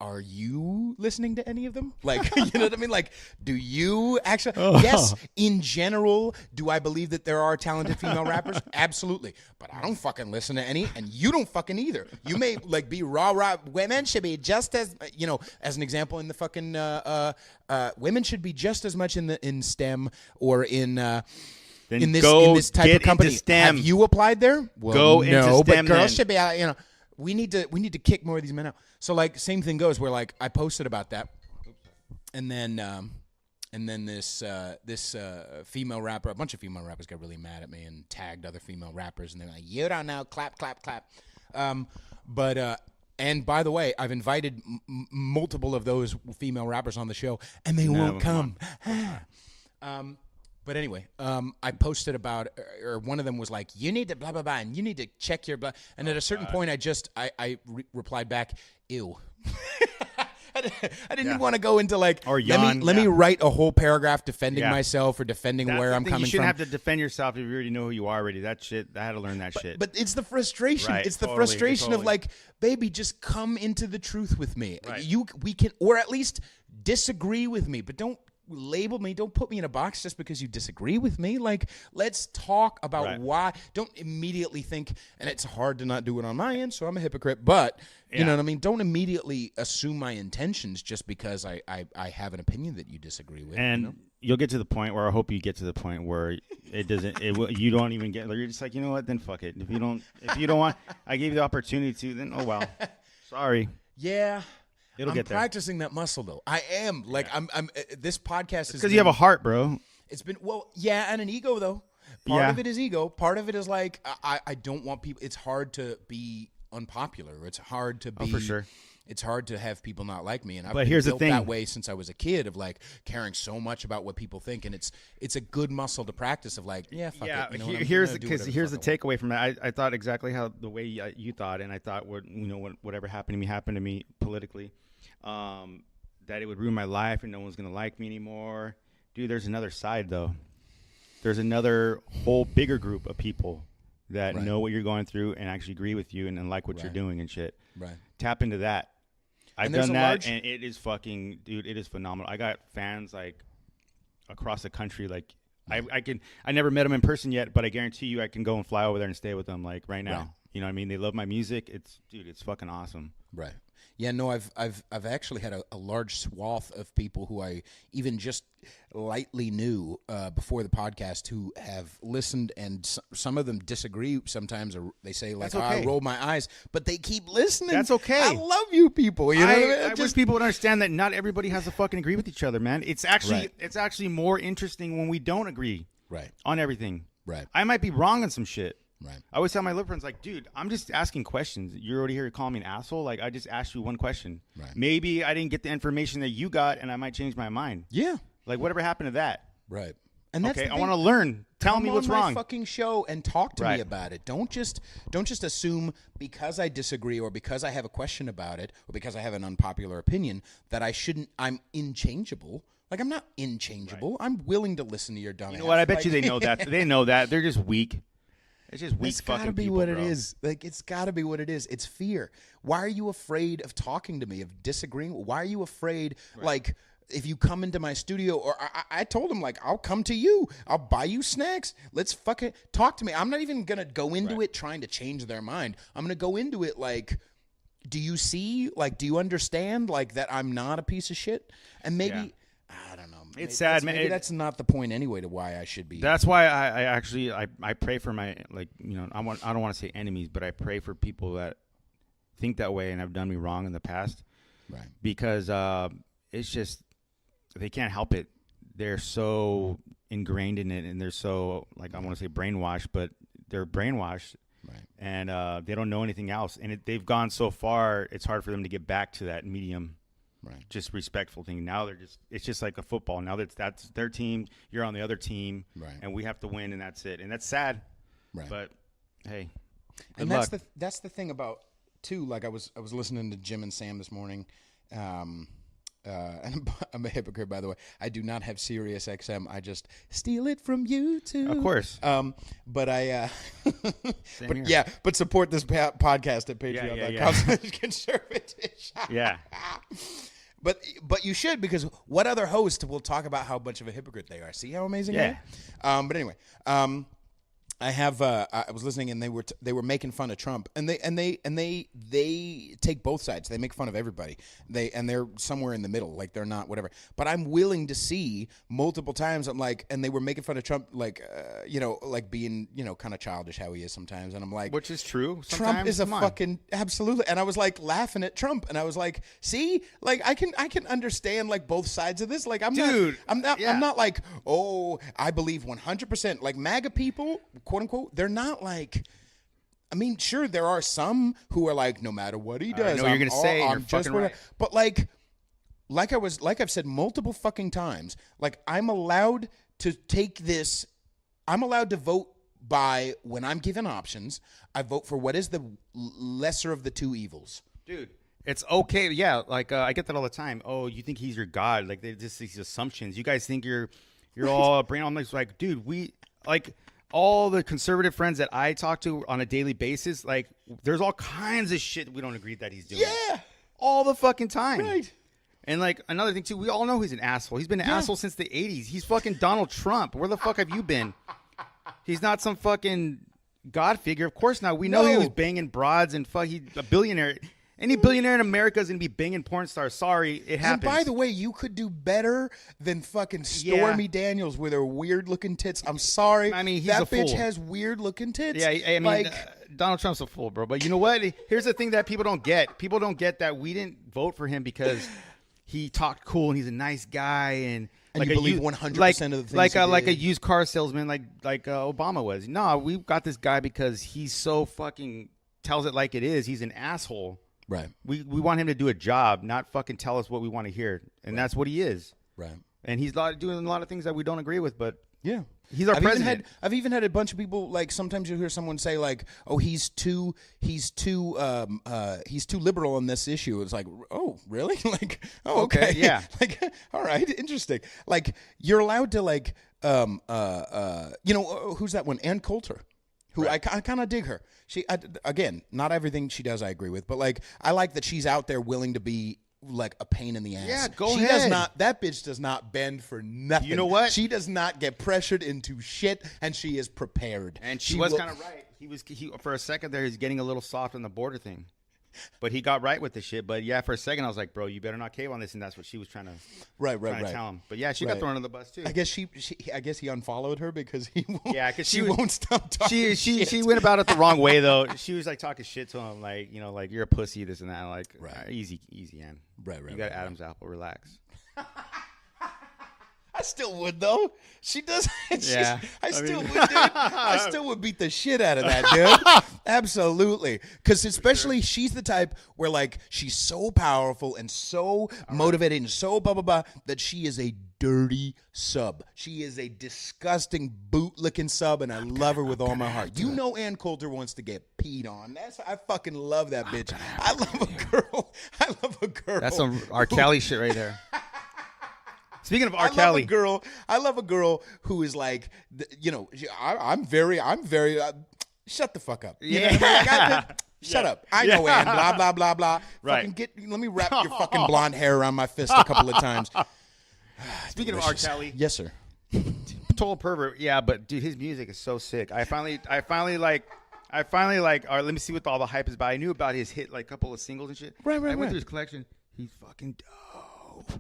are you listening to any of them? Like, you know what I mean? Like, do you actually? Yes, in general, do I believe that there are talented female rappers? Absolutely. But I don't fucking listen to any, and you don't fucking either. You may like be rah. Women should be just as, as an example in the fucking, women should be just as much in STEM or in this type of company. Have you applied there? Well, go into STEM. But girls should be, we need to kick more of these men out. So like same thing goes where like I posted about that, and then this female rapper, a bunch of female rappers got really mad at me and tagged other female rappers, and they're like, "You don't know, clap." And by the way, I've invited multiple of those female rappers on the show, and they won't come. But anyway, I posted about, or one of them was like, "You need to blah blah blah, and you need to check your blah." And at a certain point, I replied back, "Ew." I didn't want to go into like, or yawn. Let me write a whole paragraph defending myself or defending where I'm coming from. You shouldn't have to defend yourself if you already know who you are already. That shit, I had to learn that shit. But it's the frustration. Right, it's the frustration of like, baby, just come into the truth with me. Right. We can, or at least disagree with me, but don't label me. Don't put me in a box just because you disagree with me. Like, let's talk about why. Don't immediately think, and it's hard to not do it on my end, so I'm a hypocrite, but you know what I mean? Don't immediately assume my intentions just because I have an opinion that you disagree with. And you'll get to the point where I hope you get to the point where it doesn't, you don't even get, you're just like, you know what, then fuck it. If you don't want, I gave you the opportunity to, then oh well. Sorry. Yeah. It'll get there. I'm practicing that muscle though. I am like I'm this podcast is because you have a heart, bro. It's been and an ego though. Part of it is ego. Part of it is like I don't want people. It's hard to be unpopular. It's hard to be. For sure. It's hard to have people not like me, and I've but been here's built the thing. that way since I was a kid of like caring so much about what people think, and it's a good muscle to practice of like fuck it. You know here's the takeaway from that. I thought exactly how the way you thought, and I thought whatever happened to me politically, that it would ruin my life and no one's gonna like me anymore. Dude, there's another side though. There's another whole bigger group of people that know what you're going through and actually agree with you and like what you're doing and shit. Right. Tap into that. I've done that, and it is fucking, dude, it is phenomenal. I got fans like across the country. Like I never met them in person yet, but I guarantee you I can go and fly over there and stay with them like right now. Right. You know what I mean? They love my music. It's fucking awesome. Right. Yeah, no, I've actually had a large swath of people who I even just lightly knew before the podcast who have listened, and some of them disagree sometimes, or they say like, I roll my eyes, but they keep listening. That's okay. I love you people. You know what I mean? I wish people would understand that not everybody has to fucking agree with each other, man. It's actually more interesting when we don't agree on everything. Right. I might be wrong on some shit. Right. I always tell my little friends, like, dude, I'm just asking questions. You're already here calling me an asshole. Like, I just asked you one question. Right. Maybe I didn't get the information that you got, and I might change my mind. Yeah. Like, whatever happened to that? Right. And that's okay, I want to learn. Tell me what's Come on wrong. my fucking show and talk to me Right. about it. Don't just assume because I disagree or because I have a question about it or because I have an unpopular opinion that I'm inchangeable. Like, I'm not inchangeable. Right. I'm willing to listen to your dumb ass. You know what? I bet you they know that. They know that. They're just weak. It's just weak fucking people, It's got to be what it is. Like, it's got to be what it is. It's fear. Why are you afraid of talking to me, of disagreeing? Why are you afraid, like, if you come into my studio, or I told him, like, I'll come to you. I'll buy you snacks. Let's fucking talk to me. I'm not even going to go into it trying to change their mind. I'm going to go into it like, do you see, like, do you understand, like, that I'm not a piece of shit? And maybe, I don't know. It's sad, man. Maybe that's not the point anyway to why I should be. That's why I actually pray for my, like, you know, I don't want to say enemies, but I pray for people that think that way and have done me wrong in the past. Right. Because it's just, they can't help it. They're so ingrained in it, and they're so, like, I want to say brainwashed, but they're brainwashed. Right. And they don't know anything else. And they've gone so far, it's hard for them to get back to that medium. Right. Just respectful thing. Now it's just like a football. Now that's their team, you're on the other team, right, and we have to win, and that's it. And that's sad. Right. But hey, and that's the thing about too. Like, I was listening to Jim and Sam this morning. And I'm a hypocrite, by the way. I do not have Sirius XM. I just steal it from YouTube. Of course. But I, but support this podcast at patreon.com. Conservatish. Yeah. But you should, because what other host will talk about how much of a hypocrite they are? See how amazing they are? But anyway, I was listening, and they were making fun of Trump, and they take both sides. They make fun of everybody. They're somewhere in the middle, like they're not whatever. But I'm willing to see multiple times. I'm like, and they were making fun of Trump, like like being kind of childish how he is sometimes, and I'm like, which is true. Trump is a fucking absolutely. And I was like laughing at Trump, and I was like, see, like I can understand like both sides of this. Like I'm not like, oh, I believe 100%. Like MAGA people, quote unquote, they're not like, I mean, sure, there are some who are like, no matter what he does, you're gonna say, I'm you're fucking right. But like I've said multiple fucking times, like I'm allowed to take this, I'm allowed to vote by, when I'm given options, I vote for what is the lesser of the two evils. Dude, it's okay. Yeah, like I get that all the time. Oh, you think he's your God? Like, they just these assumptions. You guys think you're all brain on this. Like, dude, we like all the conservative friends that I talk to on a daily basis. Like, there's all kinds of shit we don't agree that he's doing. Yeah, all the fucking time. Right. And like another thing too, we all know he's an asshole. He's been an asshole since the 80s. He's fucking Donald Trump. Where the fuck have you been? He's not some fucking God figure. Of course not. We know he was banging broads and he's a billionaire. Any billionaire in America is going to be banging porn stars. Sorry, it happens. And by the way, you could do better than fucking Stormy Daniels with her weird-looking tits. I'm sorry. I mean, he's that a fool. bitch has weird-looking tits. Yeah, I mean, like, Donald Trump's a fool, bro. But you know what? Here's the thing that people don't get. People don't get that we didn't vote for him because he talked cool and he's a nice guy and like you believe 100% of the things like he like did. a used car salesman like Obama was. No, we got this guy because he's so fucking tells it like it is. He's an asshole. Right. We want him to do a job, not fucking tell us what we want to hear, and that's what he is. Right. And he's doing a lot of things that we don't agree with, but yeah, he's our president. I've even had a bunch of people, like, sometimes you hear someone say like, "Oh, he's too liberal on this issue." It's like, "Oh, really?" Like, "Oh, okay, yeah." Like, all right, interesting. Like, you're allowed to like, who's that one? Ann Coulter. Who I kind of dig her. Again, not everything she does I agree with, but like I like that she's out there willing to be like a pain in the ass. Yeah, go she ahead. Does not. That bitch does not bend for nothing. You know what? She does not get pressured into shit, and she is prepared. And she was kind of right. He for a second there, he's getting a little soft on the border thing. But he got right with the shit. But yeah, for a second I was like, bro, you better not cave on this, and that's what she was trying to tell him. But yeah, she got thrown under the bus too. I guess I guess he unfollowed her because he won't. Yeah, because she won't stop talking. She went about it the wrong way though. She was like talking shit to him, like like you're a pussy, this and that. Like easy, Ann. Right. You got Adam's apple. Relax. I still would though. She does. Yeah. I still would, dude. I still would beat the shit out of that, dude. Absolutely. Because especially she's the type where like she's so powerful and so motivated and so blah blah blah that she is a dirty sub. She is a disgusting boot-licking sub, and I love her with all my heart. You know, Ann Coulter wants to get peed on. I fucking love that bitch. I love a girl. I love a girl. That's some R. Kelly shit right there. Speaking of R. Kelly, I love a girl who is like, you know, I'm very. Shut the fuck up. You know what I mean? Like, shut up. I know, Ann. Blah blah blah blah. Right. Fucking let me wrap your fucking blonde hair around my fist a couple of times. Speaking of R. Kelly, yes, sir. Total pervert. Yeah, but dude, his music is so sick. I finally like. All right, let me see what all the hype is about. I knew about his hit, like couple of singles and shit. Right. I went through his collection. He's fucking dope.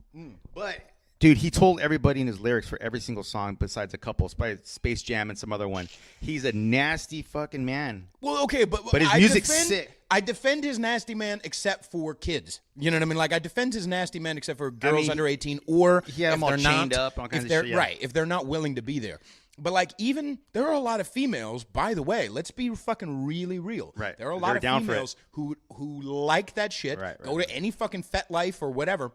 But dude, he told everybody in his lyrics for every single song besides a couple, Space Jam and some other one. He's a nasty fucking man. Well, okay, but his music's sick. I defend his nasty man except for kids. You know what I mean? Like, I defend his nasty man except for girls under 18, or he had them all chained up, all kinds of shit. Yeah. Right, if they're not willing to be there. But like, even there are a lot of females. By the way, let's be fucking really real. Right, there are a lot of females who like that shit. Right. Go to any fucking FetLife or whatever.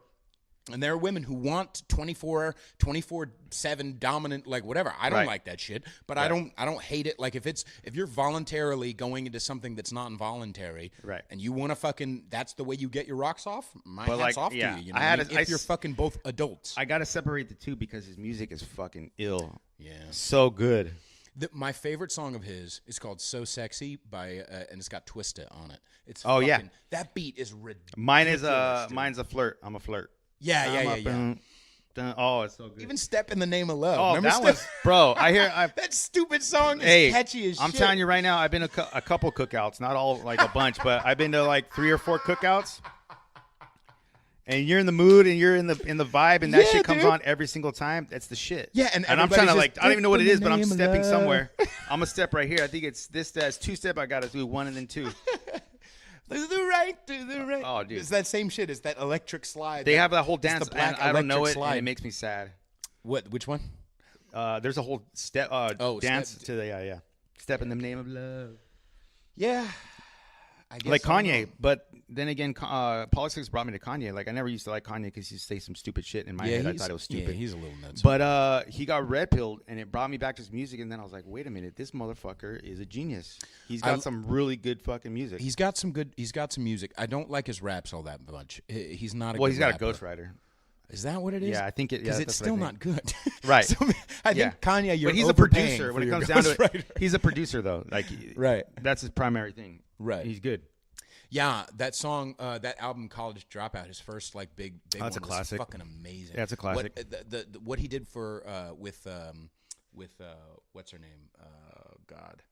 And there are women who want 24/7 dominant, like whatever. I don't like that shit, but I don't hate it. Like if you're voluntarily going into something that's not involuntary, right? And you want to fucking, that's the way you get your rocks off. My hat's off to you. You know, if you're fucking both adults. I gotta separate the two because his music is fucking ill. Yeah, so good. My favorite song of his is called "So Sexy" by, and it's got Twista on it. It's that beat is ridiculous. Mine's a flirt. I'm a flirt. Yeah. Oh, it's so good. Even "Step in the Name of Love." Oh, remember that was, bro. That stupid song is catchy as shit. I'm telling you right now, I've been to a couple cookouts, not all like a bunch, but I've been to like 3 or 4 cookouts. And you're in the mood and you're in the vibe, and that shit comes on every single time. That's the shit. Yeah, and I'm trying to I don't even know what it is, but I'm stepping somewhere. I'm a step right here. I think it's this. That's 2 step. I got to do 1 and then 2. To the right. Oh, dude. It's that same shit. It's that electric slide. They have that whole dance, and I don't know it, and it makes me sad. What? Which one? There's a whole step dance to the step in the name of love. Yeah, I guess like Kanye, but then again, politics brought me to Kanye. Like I never used to like Kanye because he used to say some stupid shit in my head. I thought it was stupid. Yeah, he's a little nuts. But he got red pilled, and it brought me back to his music. And then I was like, wait a minute, this motherfucker is a genius. He's got some really good fucking music. He's got some music. I don't like his raps all that much. He's not a well. Good He's got rapper. a ghostwriter. Is that what it is? Yeah, I think it. Because it's still not good. Right. So, I think Kanye, you're but he's a overpaying producer. for When it your comes down to ghostwriter. it, he's a producer though. Like right. That's his primary thing. Right. He's good. Yeah, that song, that album, College Dropout, his first like big that's one, a classic. was fucking amazing. That's a classic. What he did for with what's her name? God,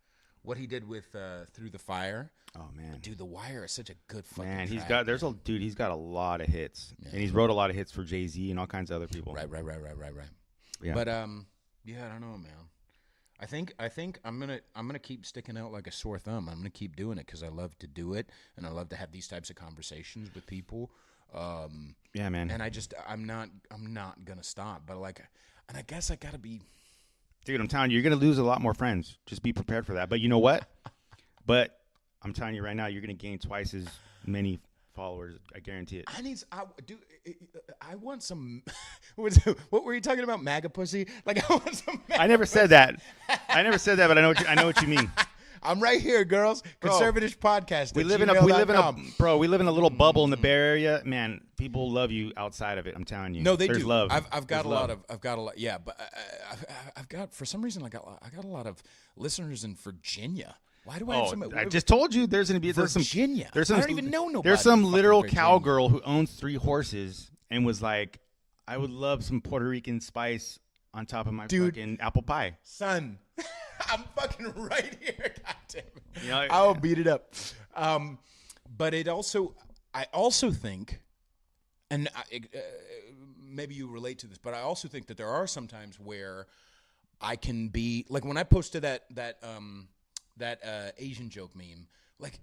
what he did with Through the Fire. Oh man, dude, The Wire is such a good fucking. Man, he's track, got he's got a lot of hits, and he's wrote a lot of hits for Jay-Z and all kinds of other people. Right. Yeah. But I don't know, man. I think I'm gonna keep sticking out like a sore thumb. I'm gonna keep doing it because I love to do it, and I love to have these types of conversations with people. Yeah, man. And I'm not gonna stop. But and I guess I gotta be. Dude, I'm telling you, you're gonna lose a lot more friends. Just be prepared for that. But you know what? But I'm telling you right now, you're gonna gain twice as many followers. I guarantee it. I want some. What were you talking about? MAGA pussy? Like I want some. I never said that. But I know what you mean. I'm right here, girls. Conservatish podcast. We live in a little bubble in the Bay Area. Man, people love you outside of it. I'm telling you. No, they There's do. Love. I've got a lot. Yeah, but I've got for some reason I got a lot of listeners in Virginia. Why do I have some? I just told you there's going to be Virginia. I don't even know nobody. There's some literal cowgirl who owns 3 horses and was like, I would love some Puerto Rican spice on top of my fucking apple pie. Son, I'm fucking right here. God damn it. You know, I'll beat it up. But I also think, and maybe you relate to this, but I also think that there are some times where I can be like when I posted that Asian joke meme. Like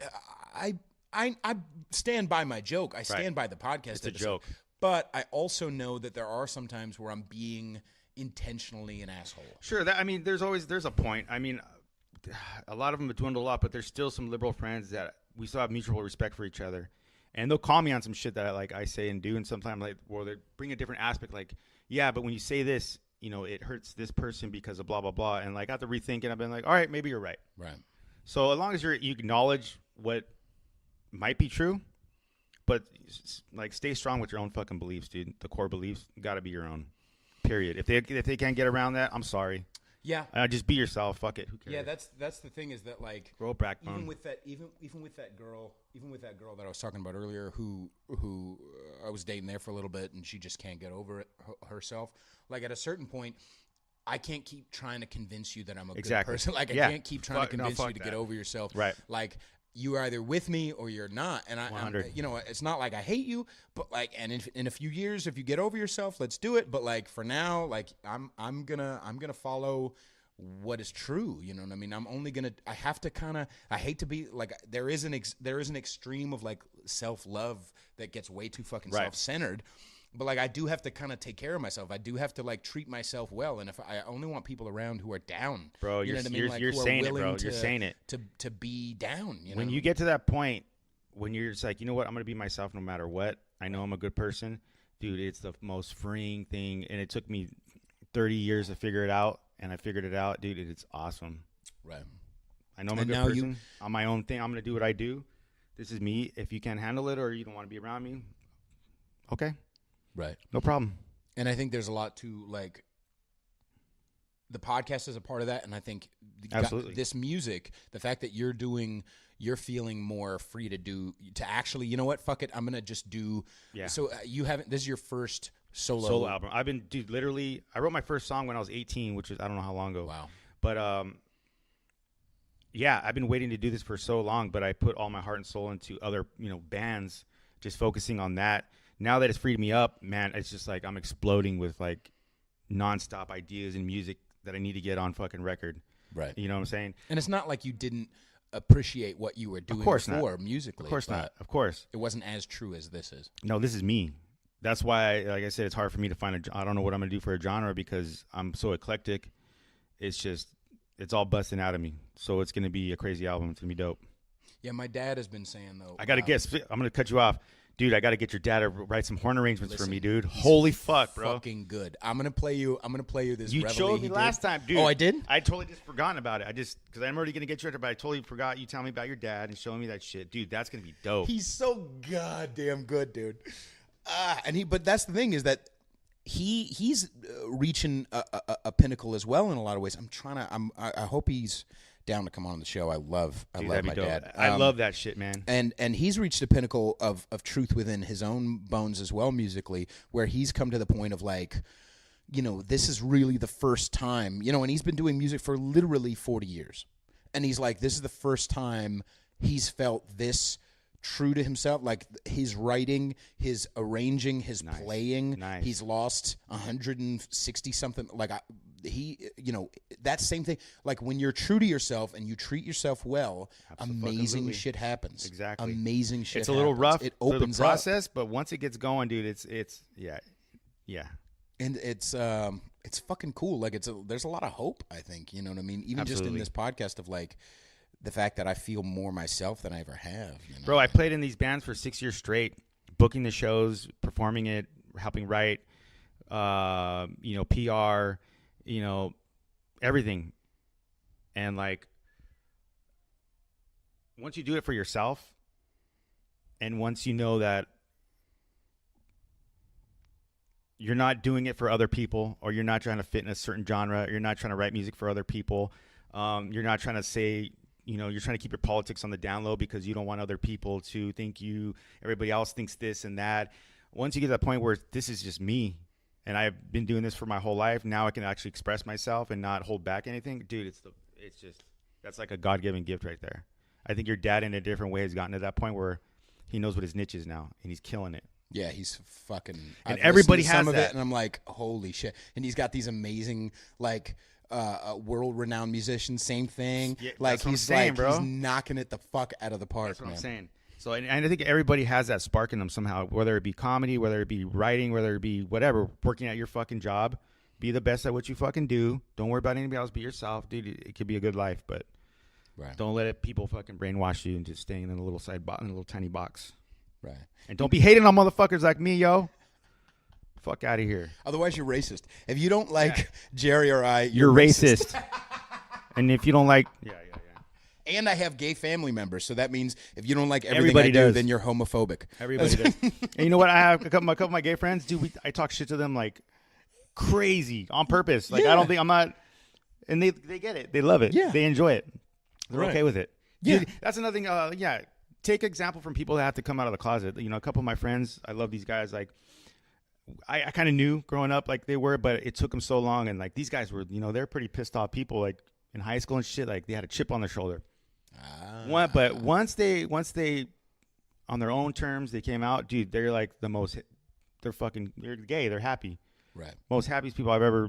I stand by my joke. I stand by the podcast. It's a joke. But I also know that there are some times where I'm being intentionally an asshole. Sure. That, I mean, there's a point. I mean, a lot of them have dwindled a lot, but there's still some liberal friends that we still have mutual respect for each other. And they'll call me on some shit that I say and do, and sometimes they bring a different aspect, like, yeah, but when you say this, it hurts this person because of blah blah blah, and like I have to rethink it. I've been like, all right, maybe you're right. Right. So as long as you acknowledge what might be true, but like stay strong with your own fucking beliefs, dude. The core beliefs got to be your own. Period. If they can't get around that, I'm sorry. Yeah. Just be yourself. Fuck it. Who cares? Yeah, that's the thing is that like grow a backbone. Even with that girl that I was talking about earlier, who I was dating there for a little bit, and she just can't get over it herself. Like at a certain point, I can't keep trying to convince you that I'm a good person. Like I can't keep trying to convince you to get over yourself. Right. Like you're either with me or you're not. And I'm it's not like I hate you, but like, and in a few years, if you get over yourself, let's do it. But like for now, like I'm gonna follow what is true. You know what I mean? I have to I hate to be like, there is an extreme of like self-love that gets way too fucking self-centered. But like I do have to kind of take care of myself. I do have to like treat myself well. And if I only want people around who are down, bro, you know what I mean? Like, you're saying it, bro. You're saying it to be down. When you get to that point, when you're just like, you know what, I'm gonna be myself no matter what. I know I'm a good person, dude. It's the most freeing thing, and it took me 30 years to figure it out, and I figured it out, dude. It's awesome. Right. I know I'm a good person. On my own thing, I'm gonna do what I do. This is me. If you can't handle it or you don't want to be around me, okay. Right. No problem. And I think there's a lot to like the podcast is a part of that. And I think absolutely this music, the fact that you're feeling more free to actually, you know what? Fuck it. I'm going to just do. Yeah. So this is your first solo album. Literally, I wrote my first song when I was 18, which is, I don't know how long ago. Wow. But, yeah, I've been waiting to do this for so long, but I put all my heart and soul into other, bands, just focusing on that. Now that it's freed me up, man, it's just like I'm exploding with like nonstop ideas and music that I need to get on fucking record. Right. You know what I'm saying? And it's not like you didn't appreciate what you were doing before musically. Of course not. Of course. It wasn't as true as this is. No, this is me. That's why, like I said, it's hard for me to find I don't know what I'm going to do for a genre because I'm so eclectic. It's all busting out of me. So it's going to be a crazy album. It's going to be dope. Yeah, my dad has been saying, though. I got to guess. I'm going to cut you off. Dude, I got to get your dad to write some horn arrangements for me, dude. Holy fuck, bro. Fucking good. I'm going to play you this You showed me last time, dude. Oh, I did? I totally just forgotten about it. Because I'm already going to get you, but I totally forgot you telling me about your dad and showing me that shit. Dude, that's going to be dope. He's so goddamn good, dude. But that's the thing is that he's reaching a pinnacle as well in a lot of ways. I hope he's down to come on the show. I love my dad. I love that shit, man. And he's reached a pinnacle of truth within his own bones as well musically, where he's come to the point of like, this is really the first time, and he's been doing music for literally 40 years. And he's like, this is the first time he's felt this true to himself, like his writing, his arranging, his playing. Nice. He's lost 160 something. Like that same thing. Like when you're true to yourself and you treat yourself well, amazing shit happens. Exactly. Amazing shit. It's a little rough. It opens the process, up. But once it gets going, dude, it's yeah. And it's fucking cool. Like there's a lot of hope. I think you know what I mean. Even just in this podcast of like. The fact that I feel more myself than I ever have. Bro, I played in these bands for 6 years straight, booking the shows, performing it, helping write, PR, everything. And like, once you do it for yourself, and once you know that you're not doing it for other people, or you're not trying to fit in a certain genre, you're not trying to write music for other people, you're not trying to say, you're trying to keep your politics on the down low because you don't want other people to think everybody else thinks this and that. Once you get to that point where this is just me and I've been doing this for my whole life, now I can actually express myself and not hold back anything. Dude, that's like a God-given gift right there. I think your dad in a different way has gotten to that point where he knows what his niche is now and he's killing it. Yeah, he's fucking. And everybody has some that. of it, and I'm like, holy shit! And he's got these amazing like. World-renowned musician, same thing. Yeah, like he's saying, bro. He's knocking it the fuck out of the park. That's what man. I'm saying. So, and I think everybody has that spark in them somehow, whether it be comedy, whether it be writing, whether it be whatever, working at your fucking job. Be the best at what you fucking do. Don't worry about anybody else. Be yourself, dude. It could be a good life, but don't let people fucking brainwash you into staying in a little in a little tiny box. Right. And don't be hating on motherfuckers like me, yo. Fuck out of here. Otherwise, you're racist. If you don't like Jerry or I, you're racist. And if you don't like, And I have gay family members, so that means if you don't like everything Everybody I do, does. then you're homophobic. Everybody does. And you know what? I have a couple of my gay friends, dude. I talk shit to them like crazy on purpose. Like I don't think I'm not, and they get it. They love it. Yeah. They enjoy it. They're Right. okay with it. Yeah. Dude, that's another thing. Take example from people that have to come out of the closet. You know, a couple of my friends, I love these guys. Like I kind of knew growing up like they were, but it took them so long. And like these guys were, you know, they're pretty pissed off people like in high school and shit. Like they had a chip on their shoulder. But once they on their own terms they came out, dude, they're like they're gay, they're happy. Right. Most happiest people I've ever,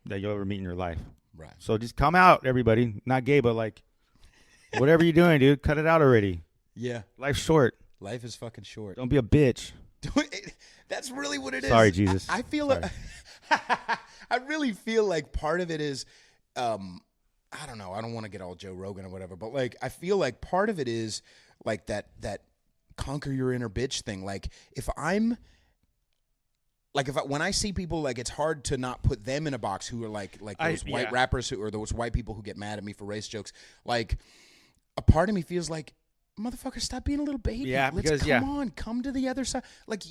that you'll ever meet in your life. Right. So just come out, everybody. Not gay, but like whatever you're doing, dude, cut it out already. Yeah. Life's short. Life is fucking short. Don't be a bitch. That's really what it is. Sorry, Jesus. I feel I really feel like part of it is I don't know. I don't want to get all Joe Rogan or whatever, but like I feel like part of it is like that conquer your inner bitch thing. Like when I see people, like it's hard to not put them in a box who are like those white rappers or those white people who get mad at me for race jokes. Like a part of me feels like, motherfucker, stop being a little baby. Yeah, come on, come to the other side. Like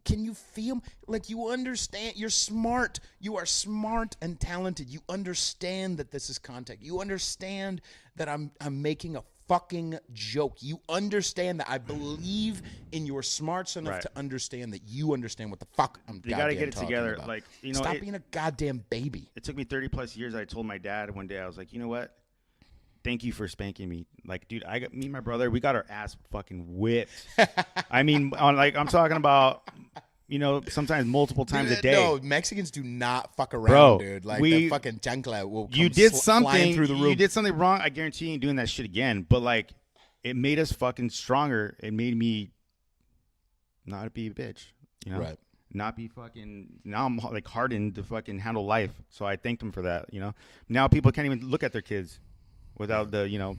can you feel, like you understand, you're smart. You are smart and talented. You understand that this is contact. You understand that I'm making a fucking joke. You understand that I believe in your smarts enough to understand that you understand what the fuck I'm You gotta get it together. about. Like, stop being a goddamn baby. It took me 30 plus years. I told my dad one day, I was like, you know what? Thank you for spanking me. Like, dude, me and my brother, we got our ass fucking whipped. I mean, I'm talking about, sometimes multiple times a day. No, Mexicans do not fuck around, bro, dude. Like, the fucking chancla will come flying through the room. You did something wrong. I guarantee you ain't doing that shit again. But, like, it made us fucking stronger. It made me not be a bitch, Right. Not be fucking, now I'm like hardened to fucking handle life. So I thanked him for that, Now people can't even look at their kids without the,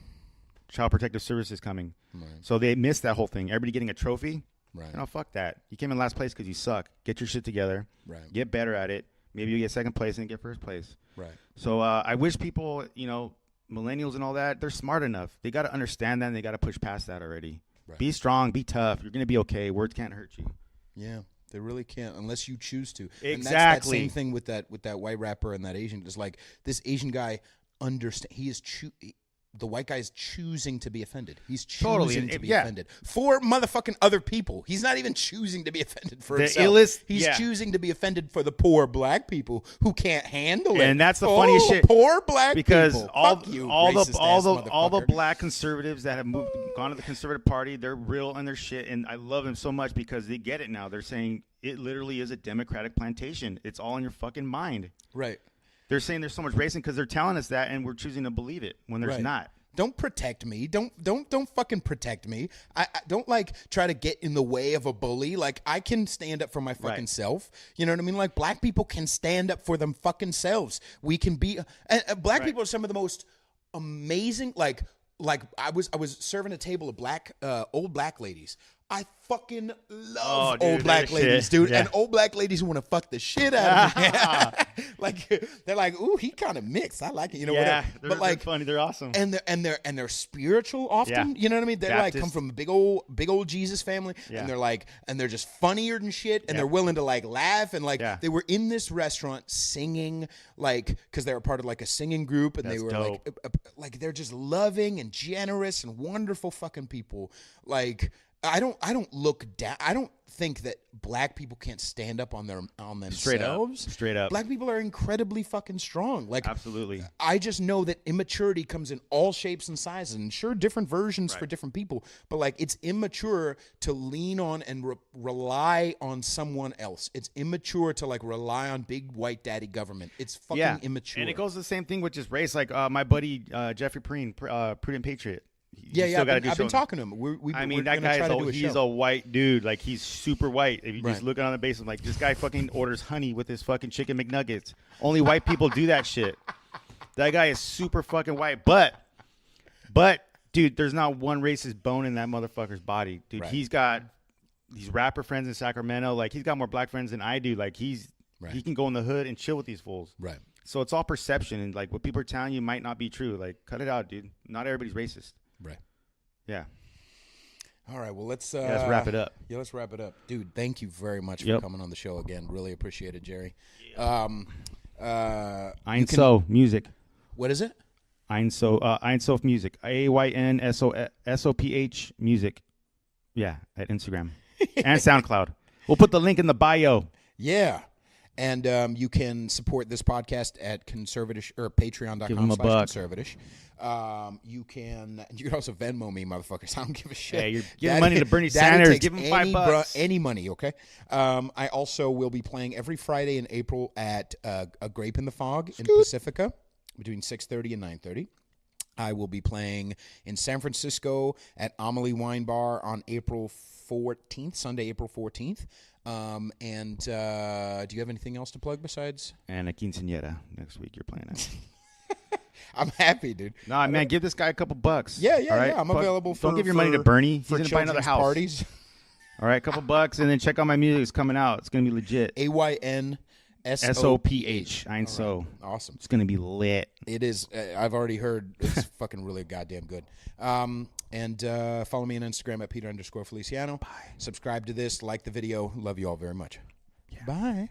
Child Protective Services coming. Right. So they missed that whole thing. Everybody getting a trophy. Right. Fuck that. You came in last place because you suck. Get your shit together. Right. Get better at it. Maybe you get second place and get first place. Right. So I wish people, millennials and all that, they're smart enough. They got to understand that and they got to push past that already. Right. Be strong. Be tough. You're going to be okay. Words can't hurt you. Yeah. They really can't unless you choose to. Exactly. And that's that same thing with that white rapper and that Asian. It's like this Asian guy understand. The white guy is choosing to be offended. He's choosing to be offended for motherfucking other people. He's not even choosing to be offended for himself. He's choosing to be offended for the poor black people who can't handle it. And that's the funniest shit. Poor black because people. All Because the black conservatives that have gone to the conservative party, they're real and they're shit. And I love them so much because they get it now. They're saying it literally is a democratic plantation. It's all in your fucking mind. Right. They're saying there's so much racism because they're telling us that, and we're choosing to believe it when there's not. Don't protect me. Don't fucking protect me. I don't try to get in the way of a bully. Like I can stand up for my fucking self. You know what I mean? Like black people can stand up for them fucking selves. We can be. And black people are some of the most amazing. Like I was serving a table of old black ladies. I fucking love old black ladies, dude. Yeah. And old black ladies want to fuck the shit out of me. Like they're like, ooh, he kind of mixed. I like it, whatever. But they're funny. They're awesome. And they're spiritual often. You know what I mean? They're Baptist. Like come from a big old Jesus family, and they're just funnier than shit, and they're willing to like laugh and like they were in this restaurant singing because they were part of like a singing group, and they were dope. like they're just loving and generous and wonderful fucking people. Like. I don't look down. I don't think that black people can't stand up on themselves. Straight up. Black people are incredibly fucking strong. Like absolutely. I just know that immaturity comes in all shapes and sizes, and sure, different versions for different people. But like, it's immature to lean on and rely on someone else. It's immature to like rely on big white daddy government. It's fucking immature. And it goes the same thing with just race. Like my buddy Jeffrey Preen, Prudent Patriot. Yeah. I've been talking to him. That guy he's a white dude. Like, he's super white. If you just look on the base, like, this guy fucking orders honey with his fucking chicken McNuggets. Only white people do that shit. That guy is super fucking white. But, dude, there's not one racist bone in that motherfucker's body. Dude, he's got these rapper friends in Sacramento. Like, he's got more black friends than I do. Like, he can go in the hood and chill with these fools. Right. So it's all perception, and like what people are telling you might not be true. Like, cut it out, dude. Not everybody's racist. Right. Yeah. All right. Well, let's wrap it up. Yeah, let's wrap it up, dude. Thank you very much for coming on the show again. Really appreciate it, Jerry. Einso Music. What is it? Einsof Music. AYNSOPH Music. Yeah, at Instagram and SoundCloud. We'll put the link in the bio. Yeah. And you can support this podcast at Conservatish or patreon.com/Conservatish. You can also Venmo me, motherfuckers. I don't give a shit. Yeah, you're giving money to Bernie Sanders. Give him $5. Any money, okay? I also will be playing every Friday in April at A Grape in the Fog in Pacifica between 6:30 and 9:30. I will be playing in San Francisco at Amelie Wine Bar on April 14th, Sunday, April 14th. Do you have anything else to plug besides? And a quinceañera next week you're playing it. I'm happy, dude. Nah, man, give this guy a couple bucks. Yeah. Right? I'm available for. Don't give your money to Bernie. He's gonna buy another house. Parties. All right, a couple bucks, and then check out my music. It's coming out. It's gonna be legit. AYNSOPH. Einso. Right. Awesome. It's gonna be lit. It is. I've already heard. It's fucking really goddamn good. Follow me on Instagram at Peter_Feliciano. Bye. Subscribe to this. Like the video. Love you all very much. Yeah. Bye.